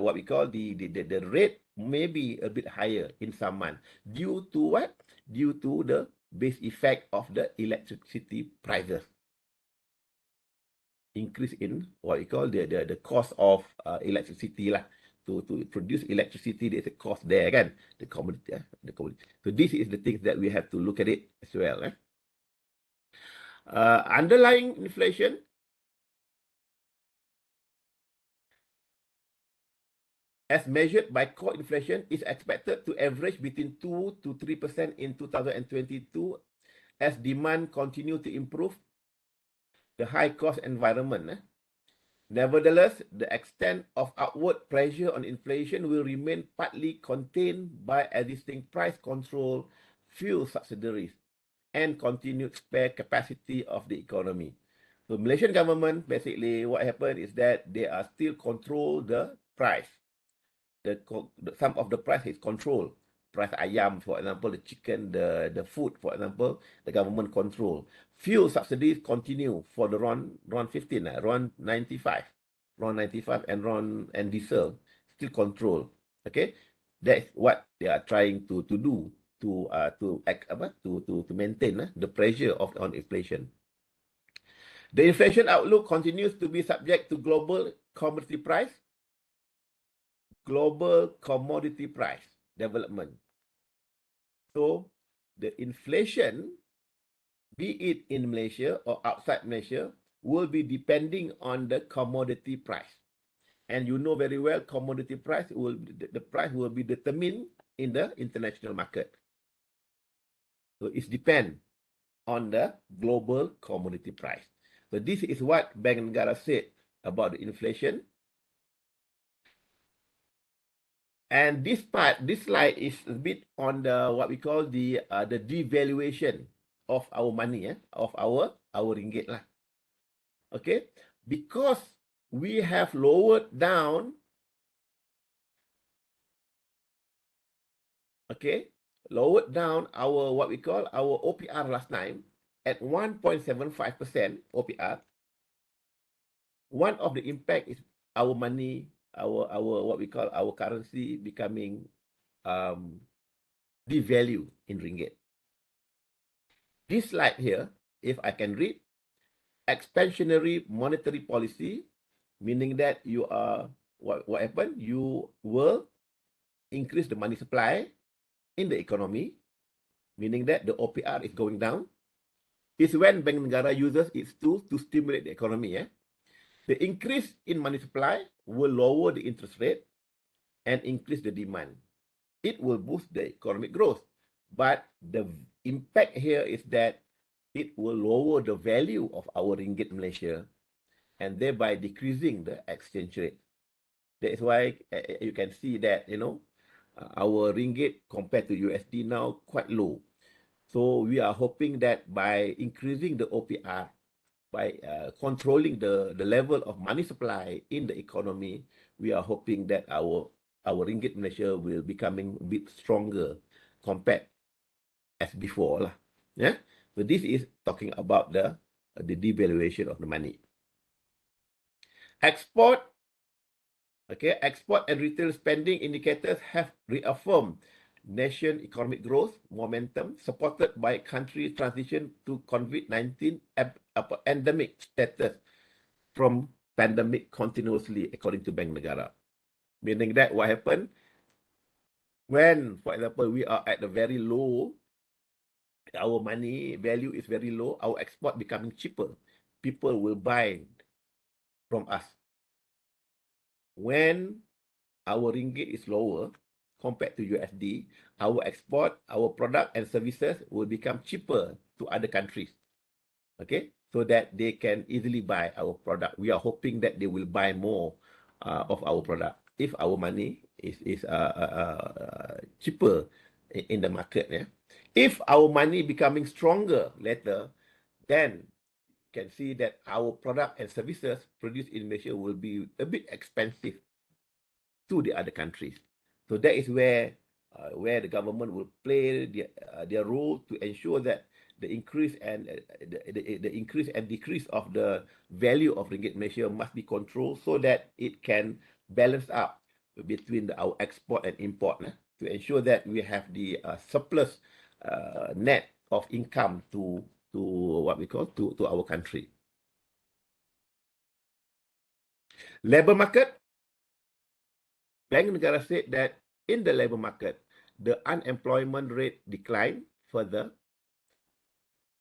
Speaker 6: rate may be a bit higher in some months. Due to what? Due to the base effect of the electricity prices. Increase in what we call the cost of electricity lah. To produce electricity, there's a cost there, kan? The commodity. So this is the things that we have to look at it as well. Underlying inflation as measured by core inflation is expected to average between 2 to 3% in 2022 as demand continue to improve the high cost environment. Nevertheless, the extent of upward pressure on inflation will remain partly contained by existing price control, fuel subsidies, and continued spare capacity of the economy. So Malaysian government, basically what happened is that they are still control the price. Some of the price is controlled. Price ayam, for example, the chicken, the food, for example, the government control. Fuel subsidies continue for the RON 15, RON 95, and diesel still control. Okay, that's what they are trying to do to maintain the pressure on inflation. The inflation outlook continues to be subject to global commodity price development. So the inflation, be it in Malaysia or outside Malaysia, will be depending on the commodity price. And you know very well, commodity price the price will be determined in the international market. So it depends on the global commodity price. So this is what Bank Negara said about the inflation. And this slide is a bit on the what we call the devaluation of our money, of our ringgit lah. Okay, because we have lowered down, our what we call our OPR last time at 1.75% OPR. one of the impact is our money, our what we call our currency becoming devalue in ringgit. This slide here, if I can read, expansionary monetary policy, meaning that you are what happened? You will increase the money supply in the economy, meaning that the OPR is going down. Is when Bank Negara uses its tools to stimulate the economy. The increase in money supply will lower the interest rate and increase the demand. It will boost the economic growth. But the impact here is that it will lower the value of our ringgit Malaysia and thereby decreasing the exchange rate. That is why you can see that, our ringgit compared to USD now quite low. So we are hoping that by increasing the OPR, by controlling the level of money supply in the economy, we are hoping that our ringgit Malaysia will becoming a bit stronger compared as before lah. Yeah. So this is talking about the devaluation of the money. Export and retail spending indicators have reaffirmed nation economic growth momentum supported by country transition to COVID-19 endemic status from pandemic continuously, according to Bank Negara. Meaning that what happened when, for example, we are at a very low, our money value is very low, our export becoming cheaper, people will buy from us. When our ringgit is lower compared to USD, our export, our product and services will become cheaper to other countries. Okay, so that they can easily buy our product. We are hoping that they will buy more of our product if our money is cheaper in the market. Yeah? If our money becoming stronger later, then can see that our product and services produced in Malaysia will be a bit expensive to the other countries. So that is where the government will play their role to ensure that the increase and the increase and decrease of the value of ringgit Malaysia must be controlled so that it can balance up between our export and import to ensure that we have the surplus net of income to what we call to our country. Labor market. Bank Negara said that in the labor market, the unemployment rate declined further,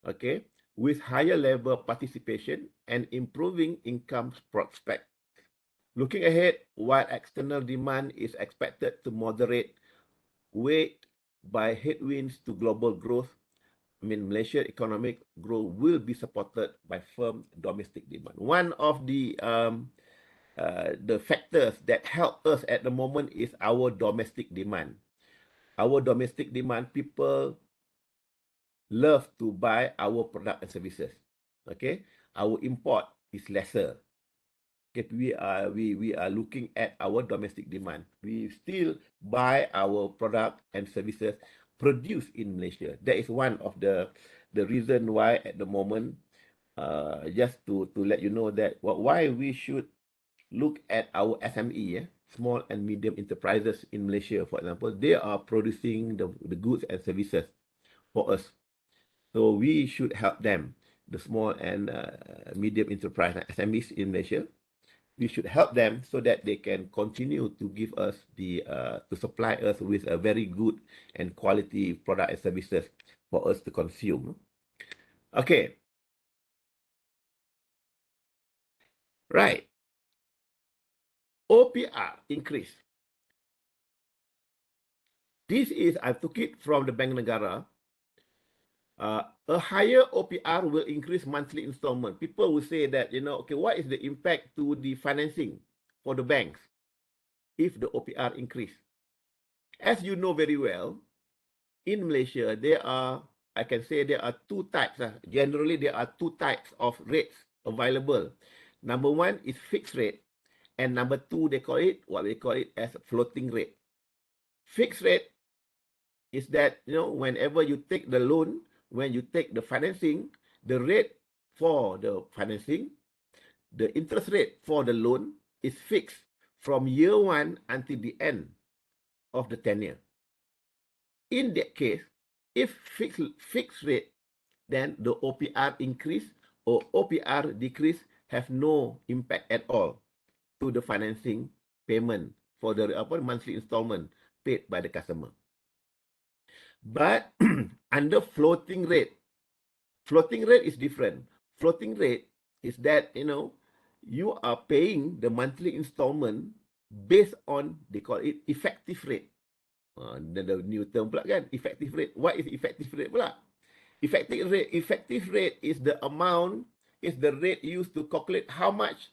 Speaker 6: okay, with higher labor participation and improving income prospects. Looking ahead, while external demand is expected to moderate, weighed by headwinds to global growth, Malaysian economic growth will be supported by firm domestic demand. One of the factors that help us at the moment is our domestic demand. Our domestic demand, people love to buy our product and services. Okay, our import is lesser. If we are looking at our domestic demand, we still buy our product and services produced in Malaysia. That is one of the reason why at the moment, just to let you know that why we should look at our SME, small and medium enterprises in Malaysia, for example, they are producing the goods and services for us. So we should help them, the small and medium enterprise SMEs in Malaysia. We should help them so that they can continue to give us to supply us with a very good and quality product and services for us to consume. Okay. Right. OPR increase. This is, I took it from the Bank Negara. A higher OPR will increase monthly installment. People will say that, okay, what is the impact to the financing for the banks if the OPR increase? As you know very well, in Malaysia, I can say there are two types. Generally, there are two types of rates available. Number one is fixed rate. And number two, they call it as floating rate. Fixed rate is that, whenever you take the loan, when you take the financing, the rate for the financing the interest rate for the loan is fixed from year 1 until the end of the tenure. In that case, if fixed rate, then the OPR increase or OPR decrease have no impact at all to the financing payment for the monthly installment paid by the customer. But under floating rate is different. Floating rate is that, you are paying the monthly installment based on, they call it effective rate. The new term pula kan, effective rate. What is effective rate pula? Effective rate is the amount, is the rate used to calculate how much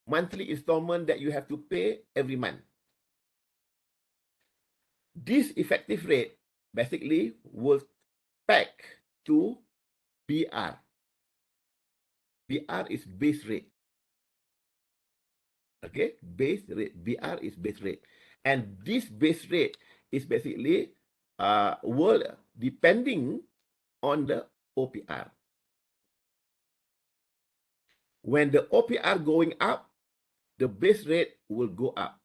Speaker 6: monthly installment that you have to pay every month. This effective rate basically will peg to BR. BR is base rate. Okay, base rate. BR is base rate. And this base rate is basically will depending on the OPR. When the OPR going up, the base rate will go up.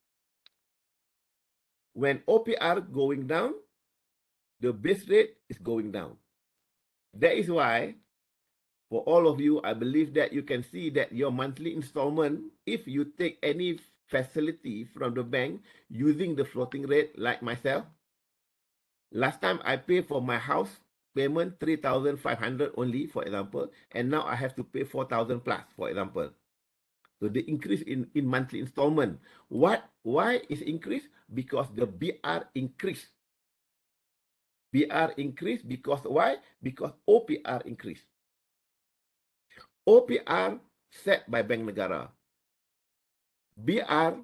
Speaker 6: When OPR going down, the base rate is going down. That is why, for all of you, I believe that you can see that your monthly installment, if you take any facility from the bank using the floating rate, like myself, last time I paid for my house payment 3,500 only, for example, and now I have to pay 4,000 plus, for example. So the increase in monthly installment. Why is increased? Because the BR increased. BR increased because why? Because OPR increased. OPR set by Bank Negara. BR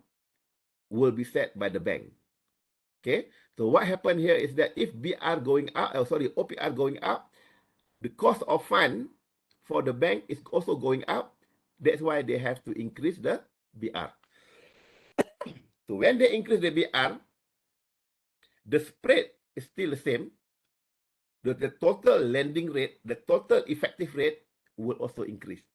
Speaker 6: will be set by the bank. Okay. So what happened here is that if BR going up, OPR going up, the cost of fund for the bank is also going up. That's why they have to increase the BR. So when they increase the BR, the spread is still the same. The total lending rate, the total effective rate will also increase.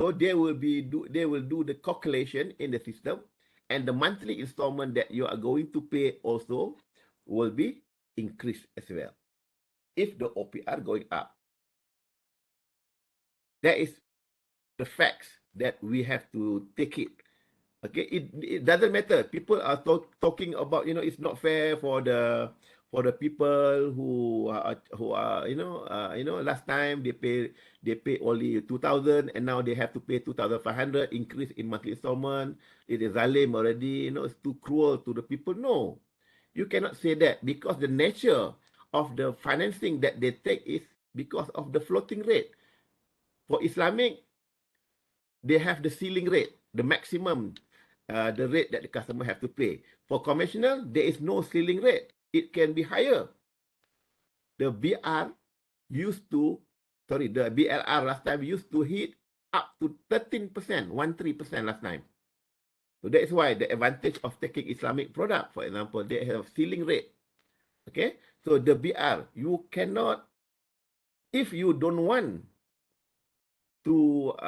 Speaker 6: So they will do the calculation in the system, and the monthly installment that you are going to pay also will be increased as well. If the OPR going up, that is the facts that we have to take it. Okay, it doesn't matter. People are talking about, it's not fair for the people who are last time they pay only 2,000 and now they have to pay 2,500 increase in monthly installment. It is zalim already. It's too cruel to the people. No, you cannot say that, because the nature of the financing that they take is because of the floating rate. For Islamic, they have the ceiling rate, the maximum, the rate that the customer have to pay. For conventional, there is no ceiling rate. It can be higher. The BLR last time used to hit up to 13%, 13% last time. So that is why the advantage of taking Islamic product, for example, they have ceiling rate. Okay, so the BR, you cannot, if you don't want you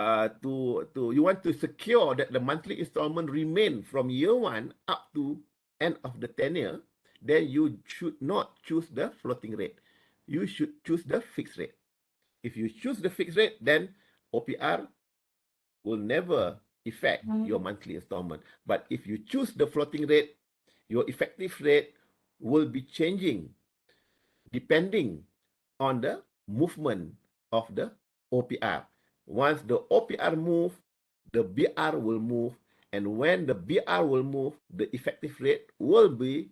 Speaker 6: want to secure that the monthly installment remain from year 1 up to end of the tenure, then you should not choose the floating rate. You should choose the fixed rate. If you choose the fixed rate, then OPR will never affect your monthly installment. But if you choose the floating rate, your effective rate will be changing depending on the movement of the OPR. Once the OPR move, the BR will move, and when the BR will move, the effective rate will be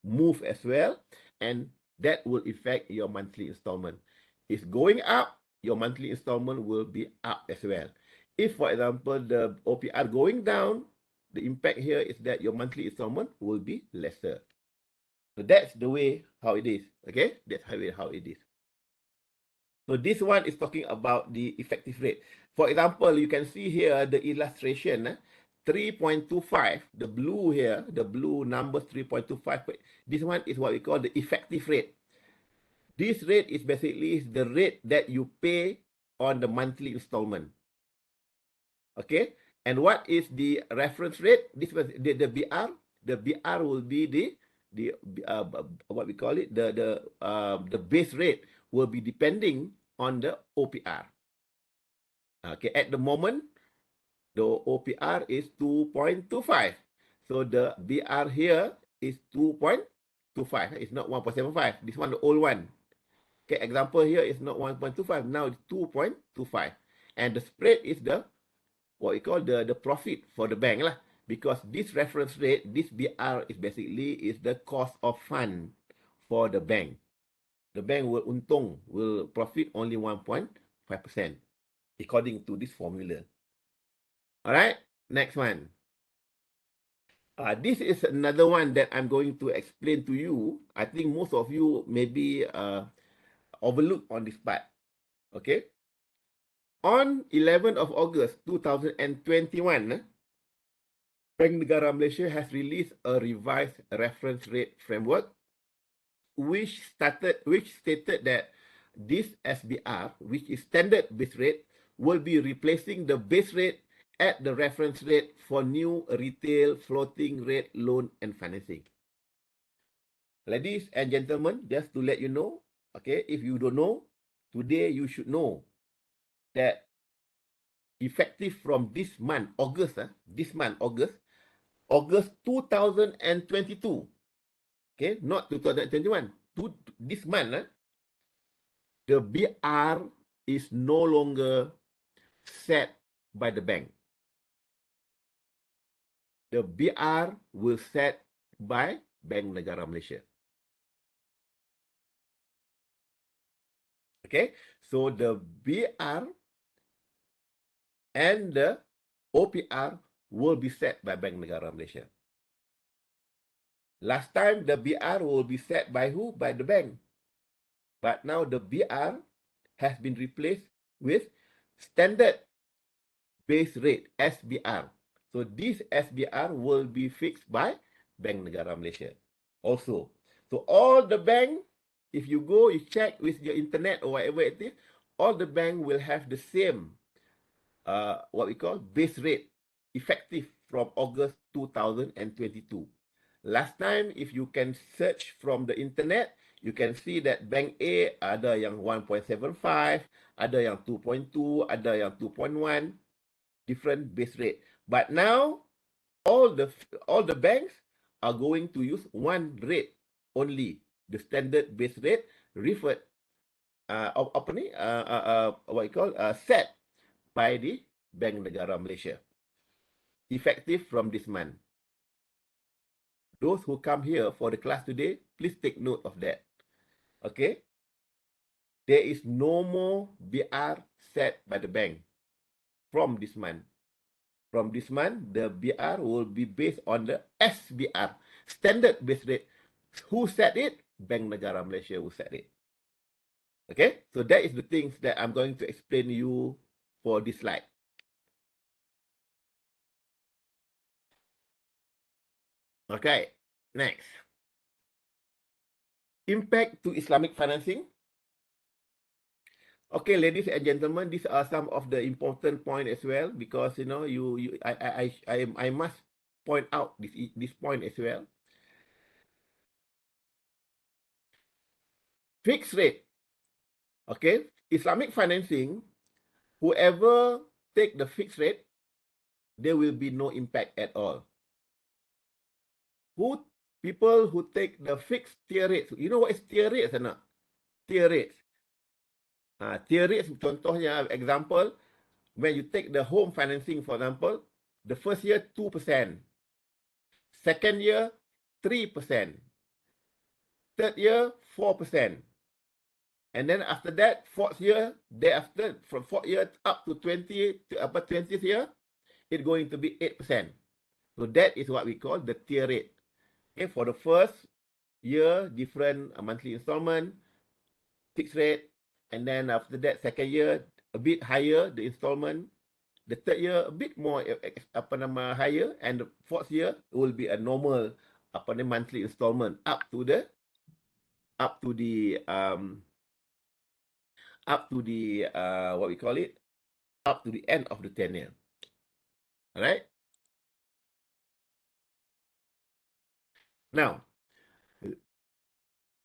Speaker 6: move as well, and that will affect your monthly installment. If going up, your monthly installment will be up as well. If, for example, the OPR going down, the impact here is that your monthly installment will be lesser. So that's the way how it is. Okay, that's how it is. So this one is talking about the effective rate. For example, you can see here the illustration, 3.25, the blue here, the blue number 3.25. This one is what we call the effective rate. This rate is basically the rate that you pay on the monthly installment. Okay, and what is the reference rate? This was the BR. The BR will be the what we call it, the base rate will be depending on the OPR. Okay, at the moment, the OPR is 2.25. So the BR here is 2.25. It's not 1.75. This one, the old one. Okay, example here is not 1.25. Now it's 2.25. And the spread is the what we call the profit for the bank lah. Because this reference rate, this BR is basically is the cost of fund for the bank. The bank will untung, will profit only 1.5% according to this formula. All right, next one. This is another one that I'm going to explain to you. I think most of you maybe overlook on this part. Okay. On 11th of August 2021, Bank Negara Malaysia has released a revised reference rate framework, which stated that this SBR, which is standard base rate, will be replacing the base rate at the reference rate for new retail floating rate loan and financing. Ladies and gentlemen, just to let you know, okay, if you don't know, today you should know that effective from this month, August, August 2022, okay, not 2021, this month, the BR is no longer set by the bank. The BR will set by Bank Negara Malaysia. Okay, so the BR and the OPR will be set by Bank Negara Malaysia. Last time, the BR will be set by who? By the bank. But now the BR has been replaced with standard base rate, SBR. So this SBR will be fixed by Bank Negara Malaysia also. So all the bank, if you go, you check with your internet or whatever it is, all the bank will have the same what we call base rate effective from August 2022. Last time, if you can search from the internet, you can see that Bank A ada yang 1.75, ada yang 2.2, ada yang 2.1, different base rate. But now, all the banks are going to use one rate only, the standard base rate referred what we call set by the Bank Negara Malaysia, effective from this month. Those who come here for the class today, please take note of that. Okay? There is no more BR set by the bank from this month. From this month, the BR will be based on the SBR, standard base rate. Who set it? Bank Negara Malaysia will set it. Okay? So that is the things that I'm going to explain to you for this slide. Okay, next. Impact to Islamic financing. Okay, ladies and gentlemen, these are some of the important points as well, because you know I must point out this point as well. Fixed rate. Okay, Islamic financing, whoever take the fixed rate, there will be no impact at all. People who take the fixed tier rates, you know what is tier rates or not? Tier rates. Tier rates, contohnya, example, when you take the home financing, for example, the first year 2%, second year 3%, third year 4%, and then after that, fourth year, thereafter, from fourth year up to 20th year, it's going to be 8%. So that is what we call the tier rate. Okay, for the first year, different monthly installment, fixed rate, and then after that, second year, a bit higher, the installment. The third year, a bit more higher, and the fourth year will be a normal monthly installment up to the what we call it, up to the end of the tenure. All right. Now,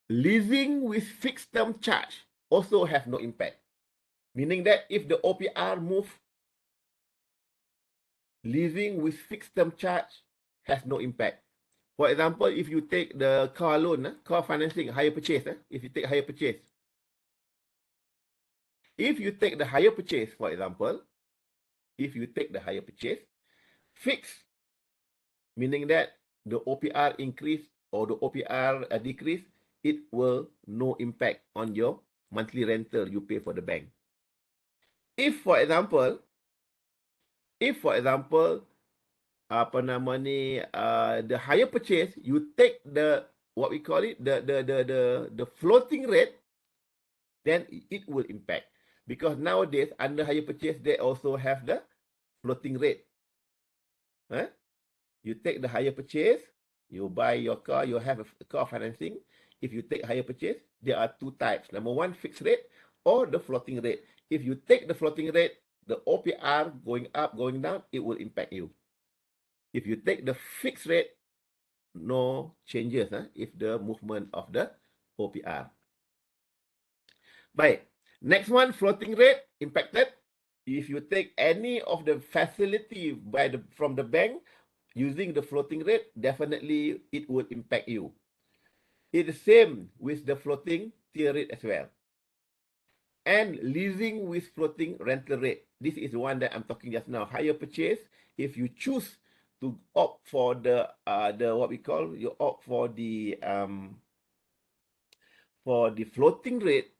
Speaker 6: leasing with fixed term charge also have no impact. Meaning that if the OPR move, leasing with fixed term charge has no impact. For example, if you take the car loan, car financing, hire purchase, if you take hire purchase. If you take the hire purchase, for example, if you take the hire purchase, fixed, meaning that the OPR increase or the OPR decrease, it will no impact on your monthly rental you pay for the bank. If for example, apa nama ni, the higher purchase, you take the what we call it, the floating rate, then it will impact. Because nowadays, under higher purchase, they also have the floating rate. Huh? You take the higher purchase, you buy your car, you have a car financing. If you take higher purchase, there are two types. Number one, fixed rate or the floating rate. If you take the floating rate, the OPR going up, going down, it will impact you. If you take the fixed rate, no changes if the movement of the OPR. Baik. Next one, floating rate impacted. If you take any of the facility from the bank using the floating rate, definitely it would impact you. It's the same with the floating tier rate as well. And leasing with floating rental rate. This is the one that I'm talking just now. Higher purchase, if you choose to opt for the what we call, you opt for the floating rate,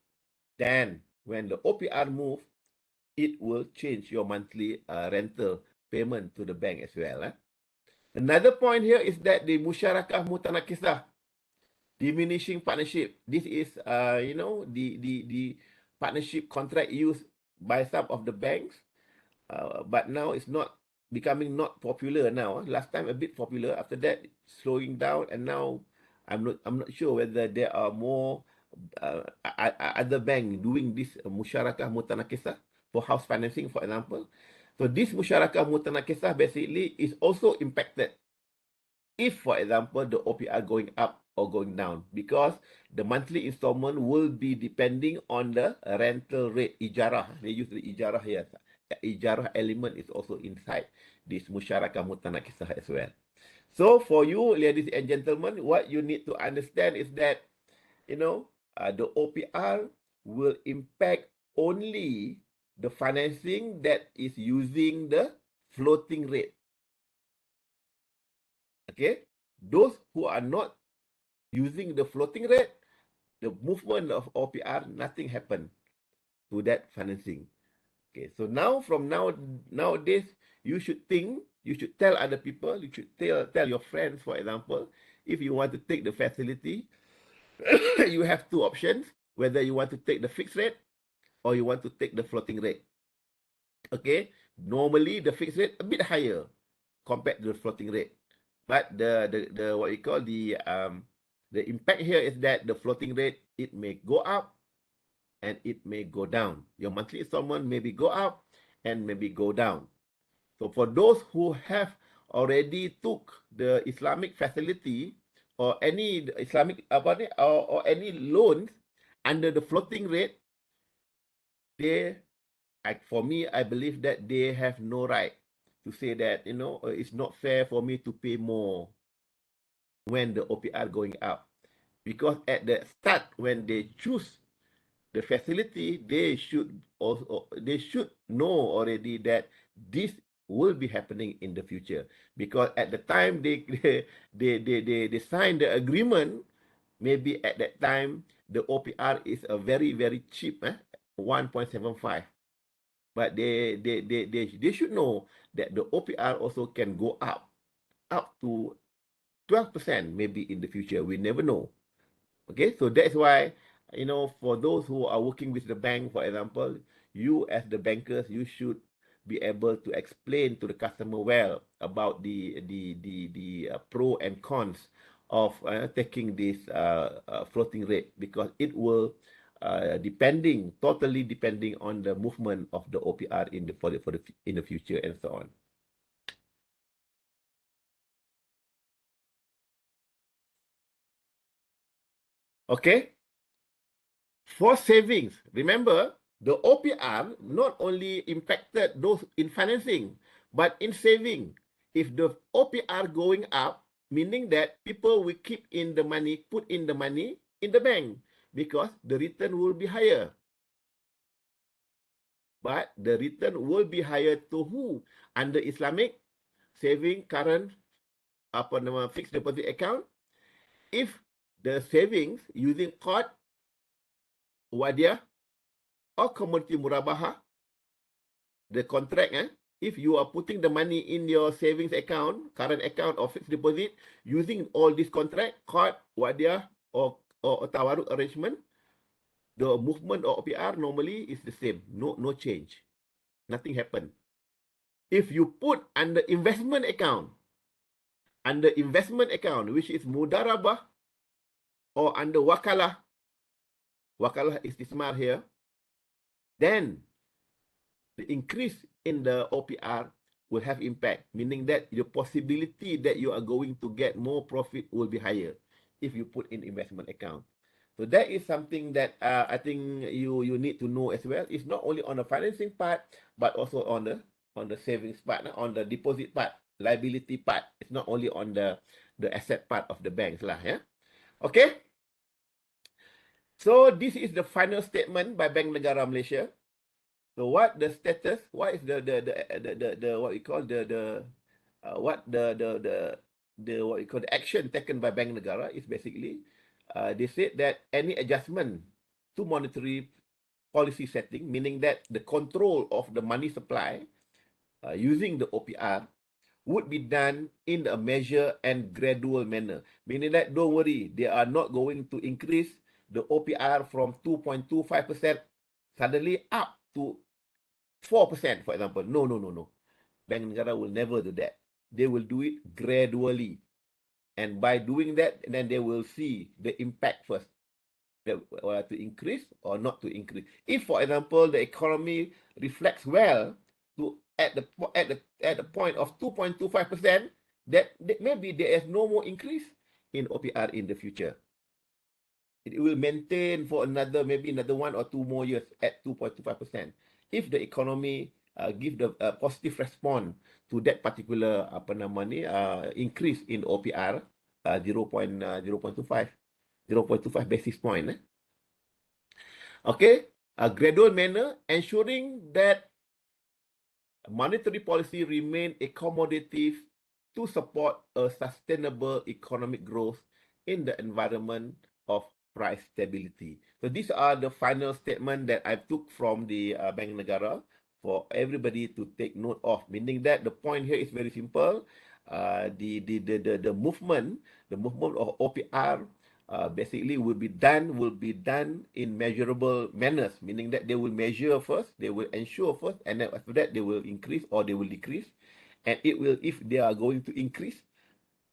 Speaker 6: then when the OPR move, it will change your monthly rental payment to the bank as well. Another point here is that the musyarakah mutanakisah, diminishing partnership. This is the partnership contract used by some of the banks, but now it's not becoming not popular now. Last time a bit popular, after that slowing down, and now I'm not sure whether there are more other bank doing this musyarakah mutanakisah for house financing, for example. So this musyarakah mutanakisah basically is also impacted if, for example, the OPR going up or going down, because the monthly installment will be depending on the rental rate, ijarah. They use the ijarah here. Ijarah element is also inside this musyarakah mutanakisah as well. So for you, ladies and gentlemen, what you need to understand is that, the OPR will impact only the financing that is using the floating rate. Okay, those who are not using the floating rate, the movement of OPR, nothing happened to that financing. Okay, so nowadays, you should tell other people, you should tell your friends, for example, if you want to take the facility, you have two options, whether you want to take the fixed rate or you want to take the floating rate. Okay, normally the fixed rate a bit higher compared to the floating rate, but the what you call the impact here is that the floating rate, it may go up and it may go down. Your monthly installment maybe go up and maybe go down. So for those who have already took the Islamic facility or any Islamic or any loans under the floating rate, for me, I believe that they have no right to say that, it's not fair for me to pay more when the OPR going up. Because at the start, when they choose the facility, they should know already that this will be happening in the future. Because at the time they signed the agreement, maybe at that time the OPR is a very, very cheap, 1.75. But they should know that the OPR also can go up to 12% maybe in the future. We never know. Okay, so that's why, for those who are working with the bank, for example, you as the bankers, you should be able to explain to the customer well about the pro and cons of taking this floating rate, because it will totally depending on the movement of the OPR in the future and so on. Okay? For savings, remember, the OPR not only impacted those in financing, but in saving. If the OPR going up, meaning that people will keep in the money, put in the money in the bank because the return will be higher. But the return will be higher to who? Under Islamic saving current fixed deposit account. If the savings using qard, wadiah, or commodity murabaha, the contract, if you are putting the money in your savings account, current account or fixed deposit, using all this contract, qard, wadiah, or tawaruk arrangement, the movement of OPR normally is the same, no change, nothing happen. If you put under investment account, which is mudarabah or under wakalah is istismar here, then the increase in the OPR will have impact, meaning that the possibility that you are going to get more profit will be higher if you put in investment account. So that is something that I think you need to know as well. It's not only on the financing part, but also on the savings part, on the deposit part, liability part. It's not only on the asset part of the banks lah. Yeah. Okay. So this is the final statement by Bank Negara Malaysia. So what the status? What is the what we call the what we call the action taken by Bank Negara is basically they said that any adjustment to monetary policy setting, meaning that the control of the money supply using the OPR would be done in a measured and gradual manner. Meaning that don't worry, they are not going to increase the OPR from 2.25% suddenly up to 4%, for example. No. Bank Negara will never do that. They will do it gradually. And by doing that, then they will see the impact first, to increase or not to increase. If, for example, the economy reflects well to at the point of 2.25%, that maybe there is no more increase in OPR in the future. It will maintain for maybe another 1 or 2 more years at 2.25%. If the economy give the positive response to that particular increase in OPR, 0.25 basis point. Okay, a gradual manner, ensuring that monetary policy remain accommodative to support a sustainable economic growth in the environment of price stability. So these are the final statement that I took from the Bank Negara for everybody to take note of, meaning that the point here is very simple. The movement of OPR basically will be done in measurable manners, meaning that they will measure first, they will ensure first, and then after that they will increase or they will decrease. And it will, if they are going to increase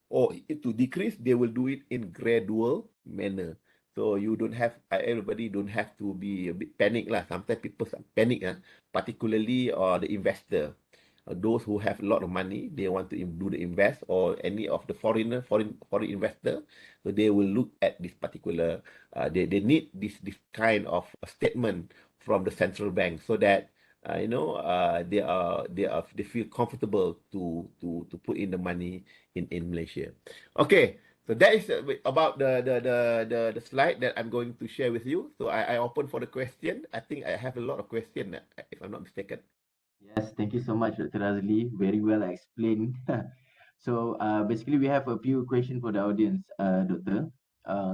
Speaker 6: or to decrease, they will do it in gradual manner. So you don't have, everybody don't have to be a bit panic lah. Sometimes people panic, particularly the investor. Those who have a lot of money, they want to do the invest, or any of the foreign investor, so they will look at this particular, they need this kind of statement from the central bank, so that they feel comfortable to put in the money in Malaysia. Okay, so that is about the slide that I'm going to share with you. So I open for the question. I think I have a lot of questions, if I'm not mistaken.
Speaker 5: Yes, thank you so much, Dr. Razli. Very well explained. So basically, we have a few questions for the audience, Doctor.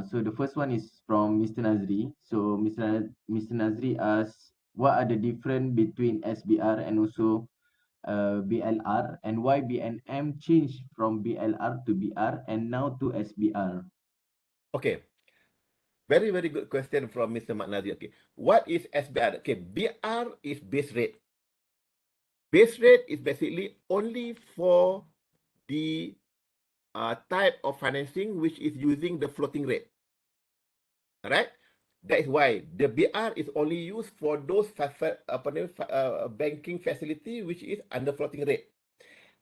Speaker 5: So the first one is from Mr. Nazri. So Mr. Nazri asks, what are the difference between SBR and also BLR, and why BNM changed from BLR to BR and now to SBR?
Speaker 6: Okay, very good question from Mr. Nazi. Okay, what is SBR? Okay, BR is base rate. Base rate is basically only for the type of financing which is using the floating rate. All right, that is why the BR is only used for those banking facility which is under floating rate.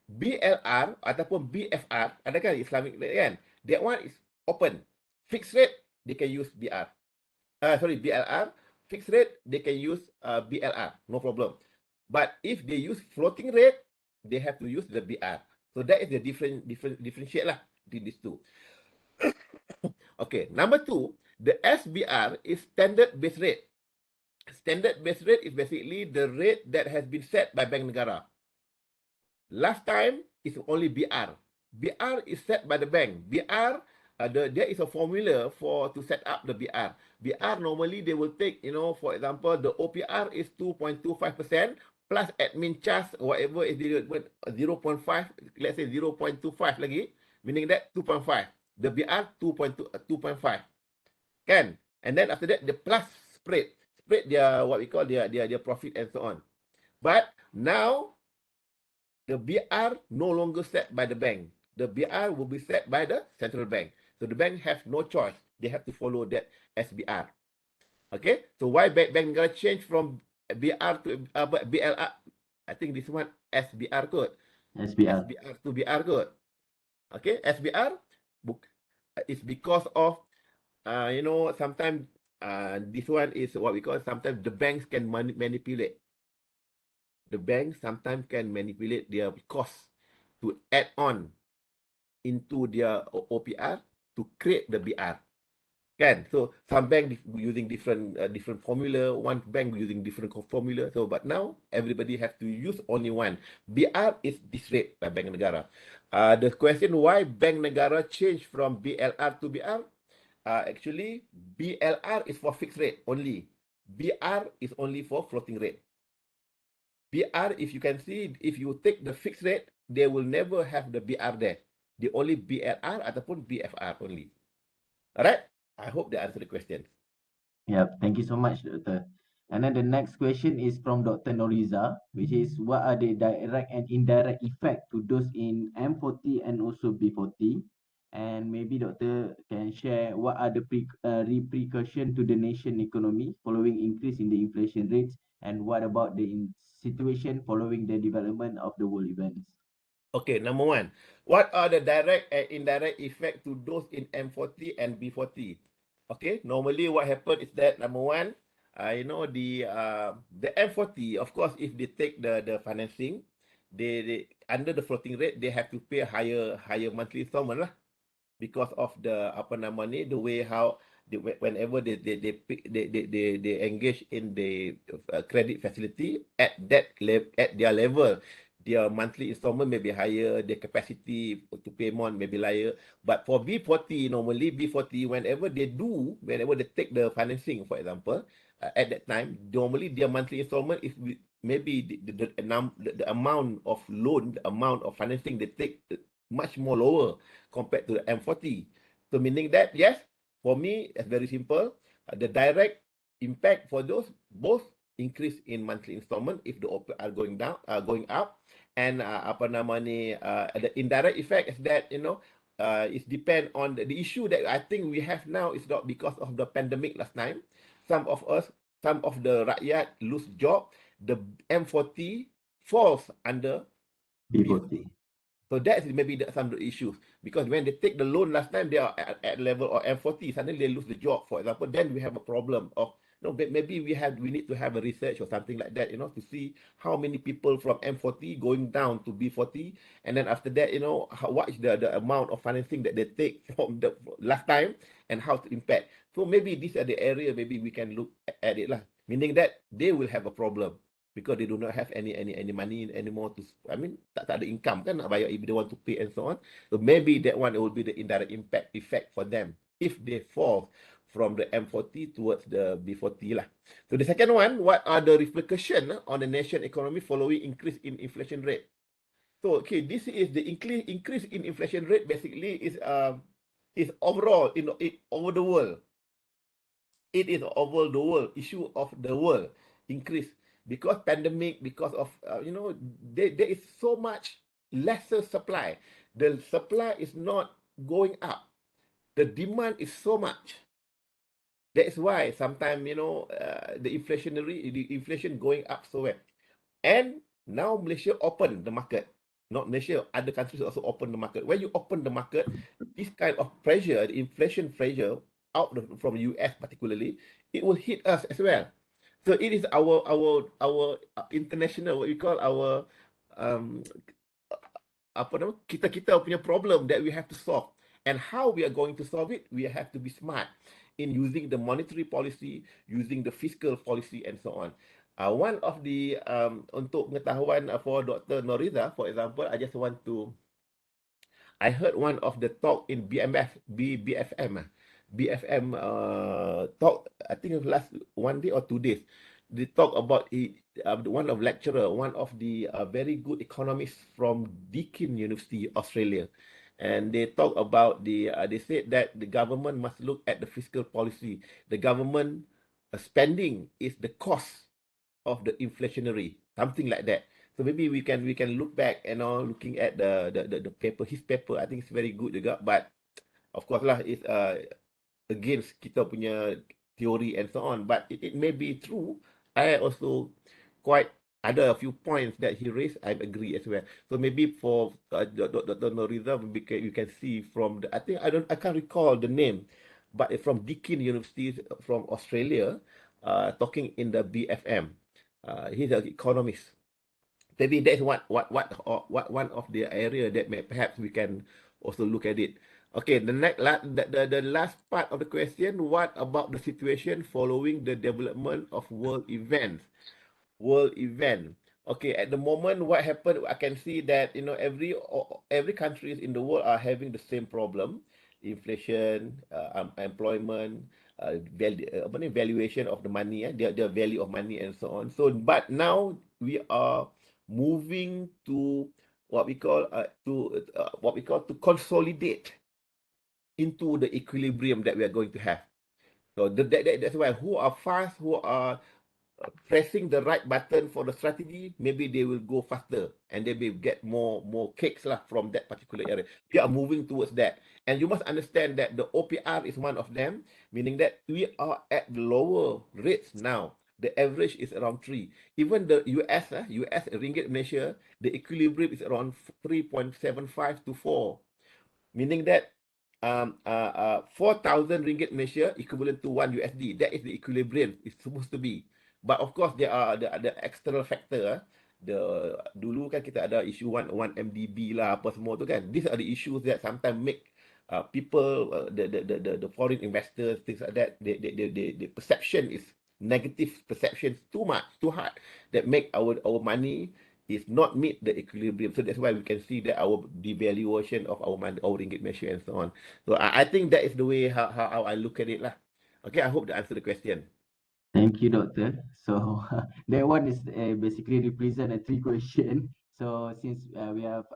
Speaker 6: BLR ataupun BFR, ada kan Islamic rate kan? That one is open, fixed rate, they can use BR. BLR. Fixed rate, they can use BLR, no problem. But if they use floating rate, they have to use the BR. So that is the differentiate lah between these two. Okay, number two, the SBR is standard base rate. Standard base rate is basically the rate that has been set by Bank Negara. Last time it's only BR. BR is set by the bank. BR, there is a formula to set up the BR. BR normally they will take, for example, the OPR is 2.25% plus admin charge, whatever is 0.5, let's say 0.25 lagi, meaning that 2.5. The BR 2.5. Can? And then after that, the plus spread. Spread their, what we call their profit and so on. But now, the BR no longer set by the bank. The BR will be set by the central bank. So the bank have no choice. They have to follow that SBR. Okay. So why bank gonna change from BR to BLR? I think this one SBR code.
Speaker 5: SBR.
Speaker 6: SBR to BR code. Okay. SBR is because of sometimes this one is what we call, sometimes the banks can manipulate. The bank sometimes can manipulate their cost to add on into their OPR to create the BR. Can? So some bank using different formula, one bank using different formula. So but now everybody have to use only one. BR is this rate by Bank Negara. The question why Bank Negara changed from BLR to BR? Actually, BLR is for fixed rate only. BR is only for floating rate. BR, if you can see, if you take the fixed rate, they will never have the BR there. The only BLR ataupun BFR only. Alright? I hope that answered the question.
Speaker 5: Yep, thank you so much, Doctor. And then the next question is from Dr. Noriza, which is what are the direct and indirect effect to those in M40 and also B40? And maybe Doctor can share what are the repercussion to the nation economy following increase in the inflation rates, and what about the situation following the development of the world events?
Speaker 6: Okay, number one, what are the direct and indirect effect to those in M40 and B40? Okay, normally what happens is that number one, the M40, of course, if they take the financing, they under the floating rate, they have to pay higher monthly installment lah, because of the the way how whenever they engage in the credit facility at their level, their monthly installment may be higher, their capacity to pay more may be higher. But for B40, normally B40, whenever they take the financing, for example, at that time, normally their monthly installment is maybe the amount of loan, the amount of financing they take much more lower compared to the M40. So meaning that, yes, for me, it's very simple. The direct impact for those both increase in monthly installment if the OP are going up, and the indirect effect is that it depend on the issue that I think we have now is not because of the pandemic last time. Some of the rakyat lose job. The M40 falls under
Speaker 5: B40.
Speaker 6: So that is maybe some of the issues, because when they take the loan last time, they are at level of M40, suddenly they lose the job, for example, then we have a problem of maybe we need to have a research or something like that, to see how many people from M40 going down to B40, and then after that, what is the amount of financing that they take from the last time and how to impact. So maybe these are the area maybe we can look at it lah, meaning that they will have a problem because they do not have any money anymore tak ada income kan nak bayar if they want to pay and so on. So maybe that one will be the indirect effect for them if they fall from the M40 towards the B40 lah. So the second one, what are the repercussions on the nation economy following increase in inflation rate? So okay, this is the increase in inflation rate basically is overall over the world. It is over the world issue of the world increase because pandemic, because of there is so much lesser supply. The supply is not going up. The demand is so much. That's why sometimes the inflation going up so well. And now Malaysia open the market. Not Malaysia, other countries also open the market. When you open the market, this kind of pressure, the inflation pressure, from US particularly, it will hit us as well. So it is our international, what we call our um, apa nama, kita punya problem that we have to solve. And how we are going to solve it, we have to be smart in using the monetary policy, using the fiscal policy, and so on. One of the untuk pengetahuan for Dr. Noriza, for example, I just want to I heard one of the talk in BFM talk, I think of last 1 day or 2 days. They talk about one of lecturer, one of the very good economists from Deakin University, Australia. And they talk about they said that the government must look at the fiscal policy. The government spending is the cost of the inflationary, something like that. So maybe we can look back and all looking at the paper, his paper. I think it's very good juga. But of course lah, it's against kita punya theory and so on. But it may be true. I also quite ada a few points that he raised. I agree as well. So maybe for Dr. Noriza, you can see from the, I can't recall the name, but it's from Deakin University from Australia, talking in the BFM. He's an economist. Maybe that's one of the area that perhaps we can also look at it. Okay, the last part of the question, what about the situation following the development of world event? Okay, at the moment, what happened? I can see that every countries in the world are having the same problem: inflation, employment, valuation of the money, their value of money, and so on. So, but now we are moving to what we call to consolidate into the equilibrium that we are going to have. So that's why who are fast, who are pressing the right button for the strategy, maybe they will go faster and they will get more cakes lah from that particular area. We are moving towards that. And you must understand that the OPR is one of them, meaning that we are at lower rates now. The average is around 3. Even the US ringgit Malaysia, the equilibrium is around 3.75 to 4. Meaning that 4,000 ringgit Malaysia equivalent to 1 USD. That is the equilibrium it's supposed to be. But of course, there are the external factor. Dulu kan kita ada isu 1 MDB lah, apa semua tu kan. These are the issues that sometimes make people, the foreign investors, things like that, the perception is negative perception too much, too hard, that make our money is not meet the equilibrium. So that's why we can see that our devaluation of our money, our ringgit measure and so on. So I think that is the way how I look at it lah. Okay, I hope that answered the question.
Speaker 5: Thank you, Doctor. So that one is basically represent a 3 question. So since we have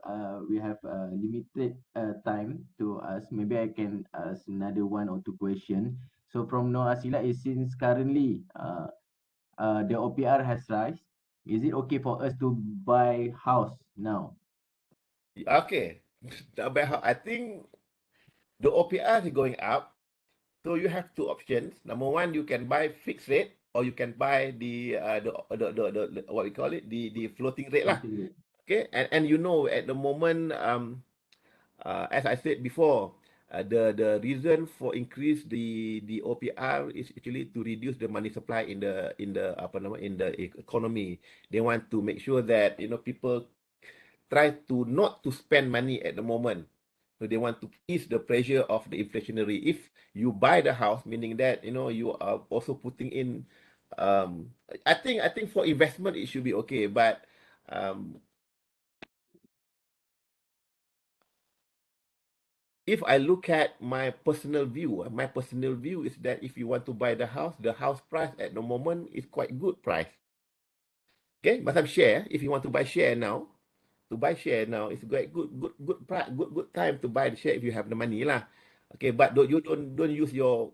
Speaker 5: limited time to ask, maybe I can ask another 1 or 2 question. So from Noah Sila is, since currently the OPR has rise, is it okay for us to buy house now?
Speaker 6: Okay, I think the OPR is going up. So you have 2 options. Number 1, you can buy fixed rate, or you can buy the what we call it, the floating rate lah.
Speaker 5: Floating rate.
Speaker 6: Okay, and at the moment, as I said before, the reason for increase the OPR is actually to reduce the money supply in the economy. They want to make sure that people try to not to spend money at the moment. So they want to ease the pressure of the inflationary. If you buy the house, meaning that you are also putting in. I think for investment it should be okay, but if I look at my personal view is that if you want to buy the house price at the moment is quite good price. Okay, macam share. If you want to buy share now, it's good price, good time to buy the share if you have the money lah. Okay, but don't use your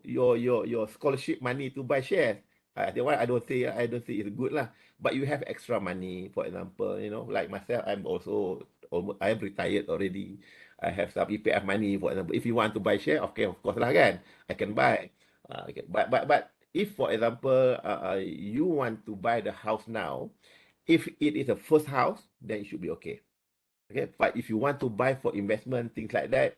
Speaker 6: scholarship money to buy shares. That one I don't say it's good lah. But you have extra money, for example, like myself, I'm also I'm retired already. I have some EPF money, for example. If you want to buy share, okay, of course lah kan, I can buy. Okay, but if, for example, you want to buy the house now, if it is a first house, then it should be okay. Okay, but if you want to buy for investment, things like that,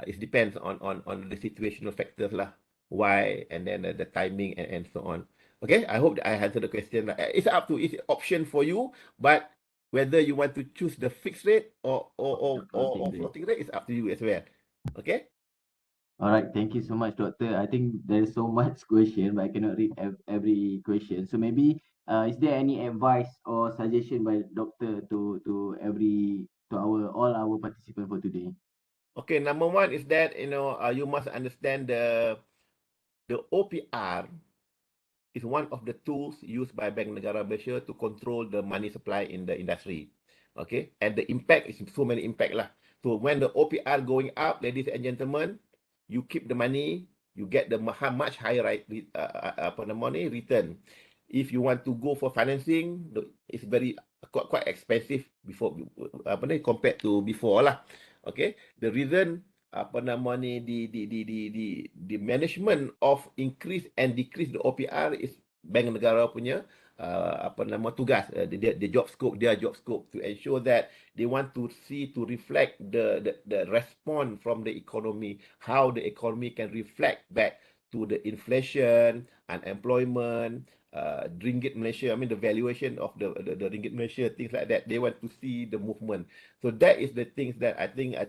Speaker 6: it depends on the situational factors lah. why, and then the timing and so on. Okay, I hope that I answered the question. It's up to it's option for you, but whether you want to choose the fixed rate or
Speaker 5: Floating rate.
Speaker 6: floating rate is up to you as well. Okay.
Speaker 5: All right, thank you so much, Doctor. I think there's so much question, but I cannot read every question. So maybe, is there any advice or suggestion by Doctor to our all our participants for today?
Speaker 6: Okay. Number one is that you must understand the OPR is one of the tools used by Bank Negara Malaysia to control the money supply in the industry. Okay, and the impact is so many impact lah. So when the OPR going up, ladies and gentlemen, you keep the money, you get the much higher money return. If you want to go for financing, it's very quite expensive before compared to before lah. Okay, the reason the management of increase and decrease the OPR is Bank Negara punya tugas, the job scope, their job scope, to ensure that they want to see to reflect the response from the economy, how the economy can reflect back to the inflation, unemployment, ringgit Malaysia. I mean the valuation of the ringgit Malaysia, things like that. They want to see the movement. So that is the things that I think you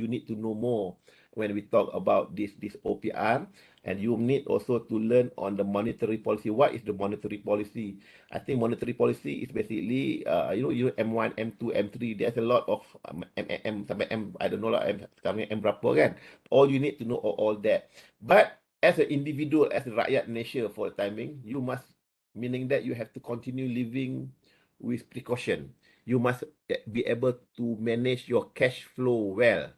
Speaker 6: need to know more when we talk about this OPR, and you need also to learn on the monetary policy. What is the monetary policy? I think monetary policy is basically M1, M2, M3. There's a lot of sampai M, I don't know lah, sampai M berapa kan. All you need to know all that. But as an individual, as a rakyat Malaysia for the timing, you must, meaning that you have to continue living with precaution. You must be able to manage your cash flow well.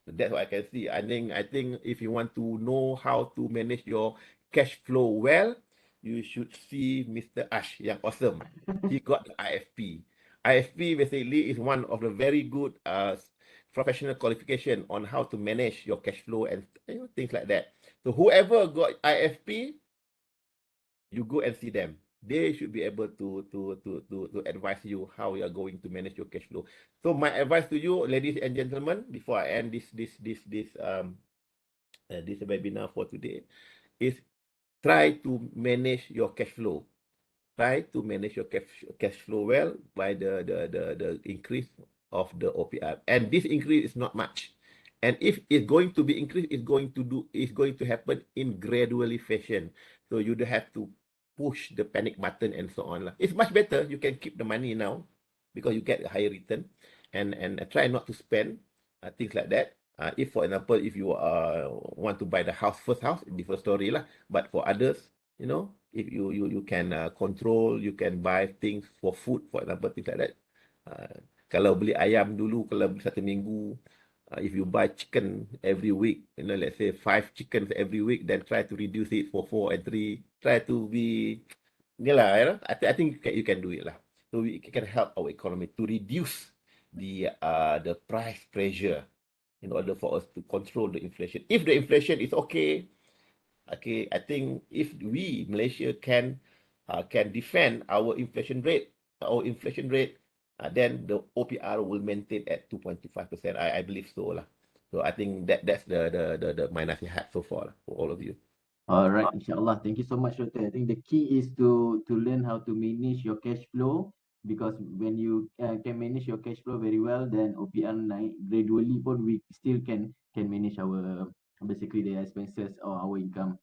Speaker 6: That's what I can see. I think if you want to know how to manage your cash flow well, you should see Mr. Ash, yang awesome. He got the IFP. IFP basically is one of the very good professional qualification on how to manage your cash flow and things like that. So whoever got IFP, you go and see them. They should be able to advise you how you are going to manage your cash flow. So my advice to you, ladies and gentlemen, before I end this webinar for today, is try to manage your cash flow. Try to manage your cash flow well by the increase of the OPR. And this increase is not much. And if it's going to be increased, it's going to happen in gradually fashion. So you don't have to push the panic button and so on. It's much better. You can keep the money now because you get a higher return, and try not to spend things like that. If, for example, if you want to buy the first house, different story lah. But for others, if you can control, you can buy things for food, for example, things like that. Kalau beli ayam dulu, kalau beli satu minggu, if you buy chicken every week, let's say 5 chickens every week, then try to reduce it for 4 and 3. Try to be, I think you can do it lah. So we can help our economy to reduce the price pressure in order for us to control the inflation. If the inflation is okay, I think if we Malaysia can defend our inflation rate, then the OPR will maintain at 2.25%. I believe so lah. So I think that's the my nasihat so far lah, for all of you.
Speaker 5: All right, inshallah. Thank you so much, Doctor. I think the key is to learn how to manage your cash flow, because when you can manage your cash flow very well, then OPR naik gradually pun we still can manage our basically the expenses or our income.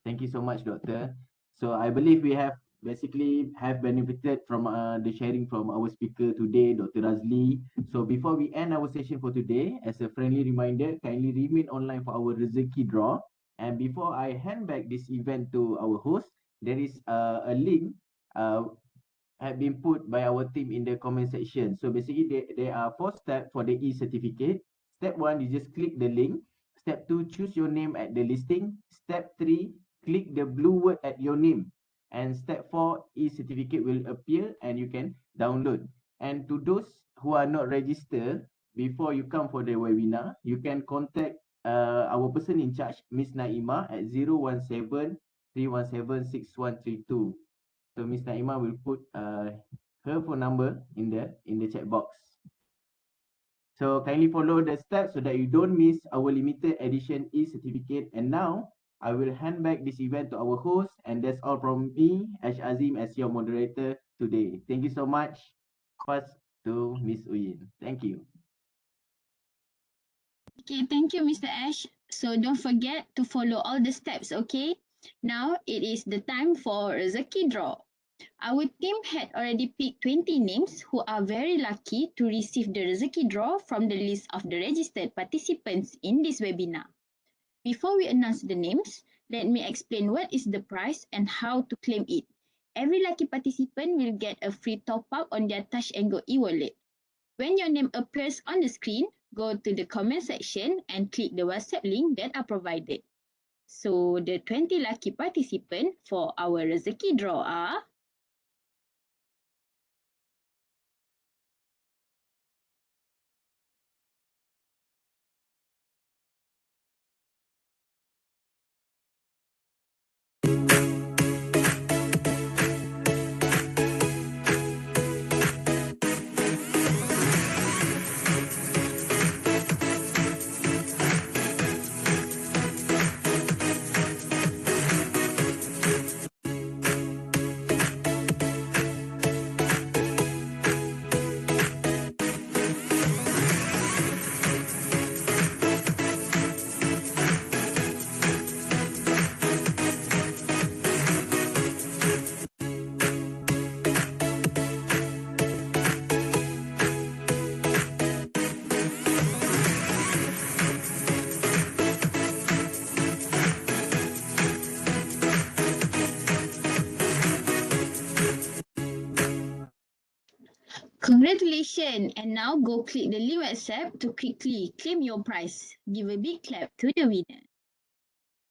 Speaker 5: Thank you so much, Doctor. So I believe we have basically have benefited from the sharing from our speaker today, Dr. Razli. So before we end our session for today, as a friendly reminder, kindly remain online for our Rezeki draw. And before I hand back this event to our host, there is a link have been put by our team in the comment section. So basically, there are 4 steps for the e-certificate. Step 1, you just click the link. Step 2, choose your name at the listing. Step 3, click the blue word at your name. And step 4, e-certificate will appear and you can download. And to those who are not registered, before you come for the webinar, you can contact our person in charge, Miss Naima, at 017 317 6132. So Miss Naima will put her phone number in the chat box. So kindly follow the steps so that you don't miss our limited edition e-certificate. And now I will hand back this event to our host, and that's all from me, Ash Azim, as your moderator today. Thank you so much. Pass to Miss Uyin. Thank you.
Speaker 2: Okay, thank you, Mr. Ash. So don't forget to follow all the steps, okay? Now it is the time for Rezeki Draw. Our team had already picked 20 names who are very lucky to receive the Rezeki Draw from the list of the registered participants in this webinar. Before we announce the names, let me explain what is the prize and how to claim it. Every lucky participant will get a free top-up on their Touch and Go e-wallet. When your name appears on the screen, go to the comment section and click the WhatsApp link that are provided. So the 20 lucky participants for our Rezeki Draw are Congratulations! And now go click the link WhatsApp to quickly claim your prize. Give a big clap to the winner.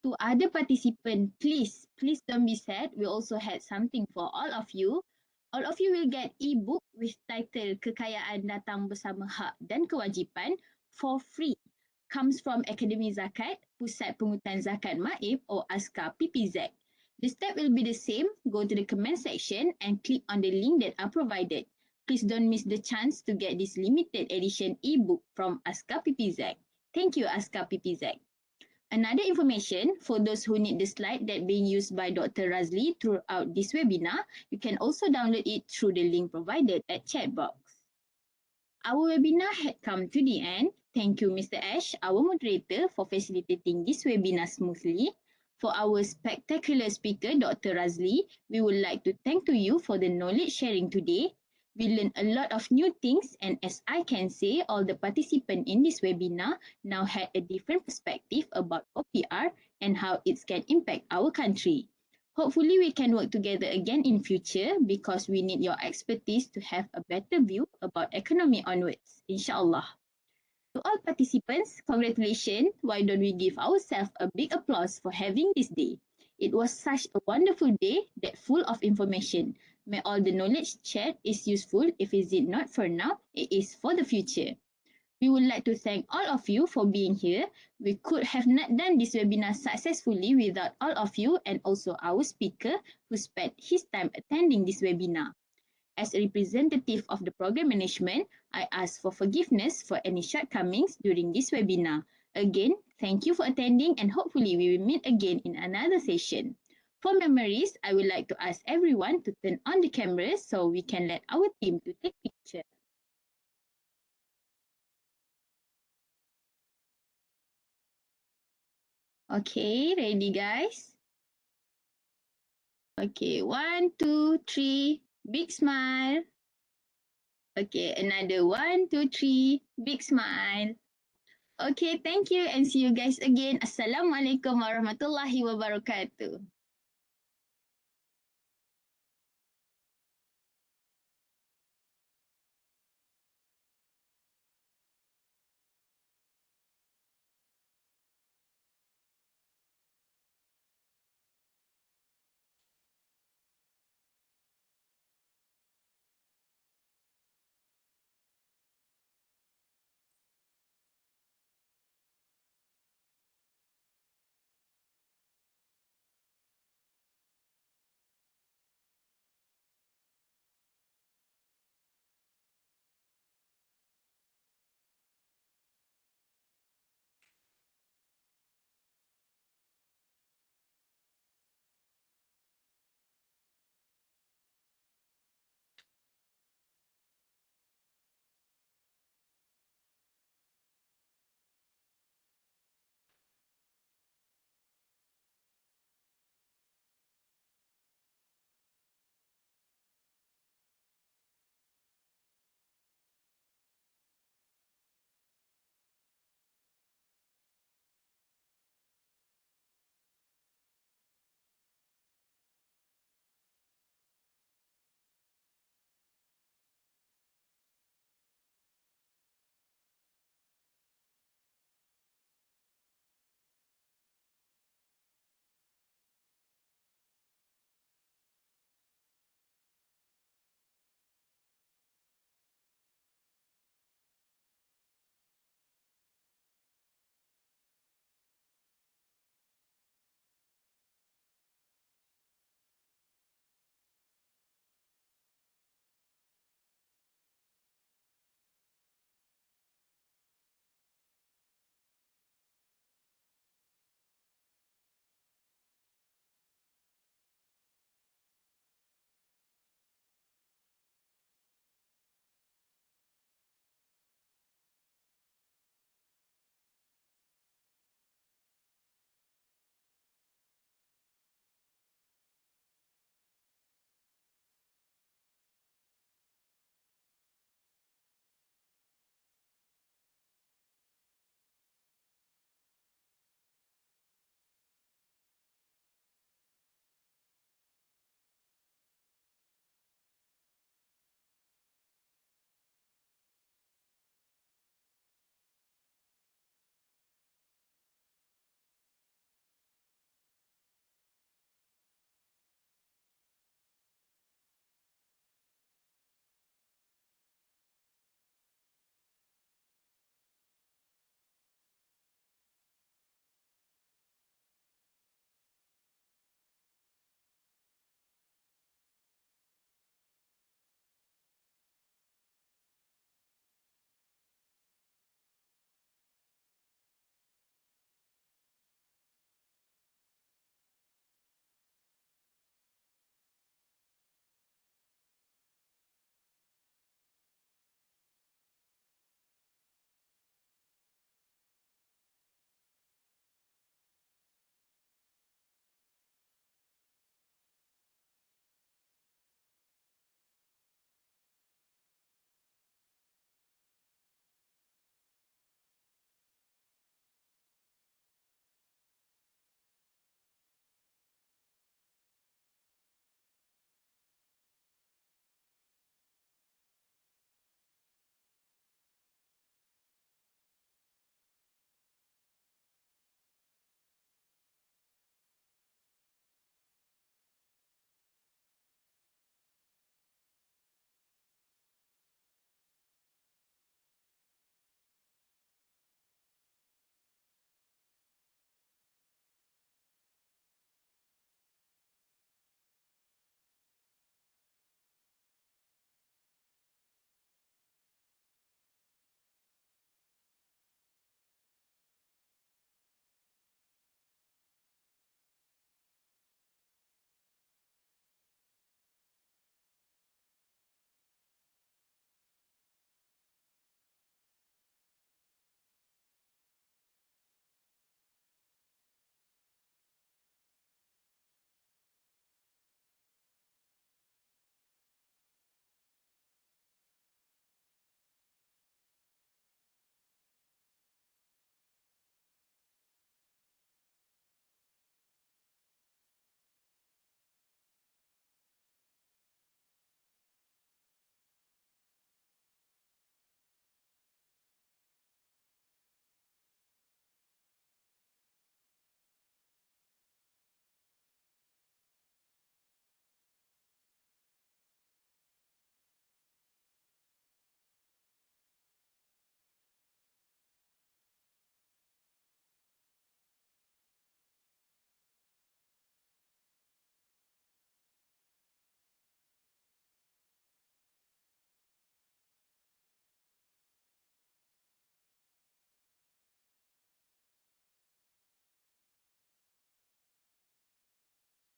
Speaker 2: To other participants, please don't be sad. We also had something for all of you. All of you will get e-book with title Kekayaan Datang Bersama Hak dan Kewajipan for free. Comes from Akademi Zakat, Pusat Pungutan Zakat Maib or ASKA PPZ. The step will be the same. Go to the comment section and click on the link that are provided. Please don't miss the chance to get this limited edition e-book from ASKA PPZ. Thank you, ASKA PPZ. Another information, for those who need the slide that being used by Dr. Razli throughout this webinar, you can also download it through the link provided at chat box. Our webinar had come to the end. Thank you, Mr. Ash, our moderator, for facilitating this webinar smoothly. For our spectacular speaker, Dr. Razli, we would like to thank to you for the knowledge sharing today. We learned a lot of new things, and as I can say, all the participants in this webinar now had a different perspective about OPR and how it can impact our country. Hopefully, we can work together again in future because we need your expertise to have a better view about economy onwards, inshallah. To all participants, congratulations. Why don't we give ourselves a big applause for having this day? It was such a wonderful day that full of information. May all the knowledge shared is useful. If it is not for now, it is for the future. We would like to thank all of you for being here. We could have not done this webinar successfully without all of you and also our speaker who spent his time attending this webinar. As a representative of the program management, I ask for forgiveness for any shortcomings during this webinar. Again, thank you for attending and hopefully we will meet again in another session. For memories, I would like to ask everyone to turn on the cameras so we can let our team to take picture. Okay, ready guys? Okay, 1, 2, 3, big smile. Okay, another 1, 2, 3, big smile. Okay, thank you and see you guys again. Assalamualaikum warahmatullahi wabarakatuh.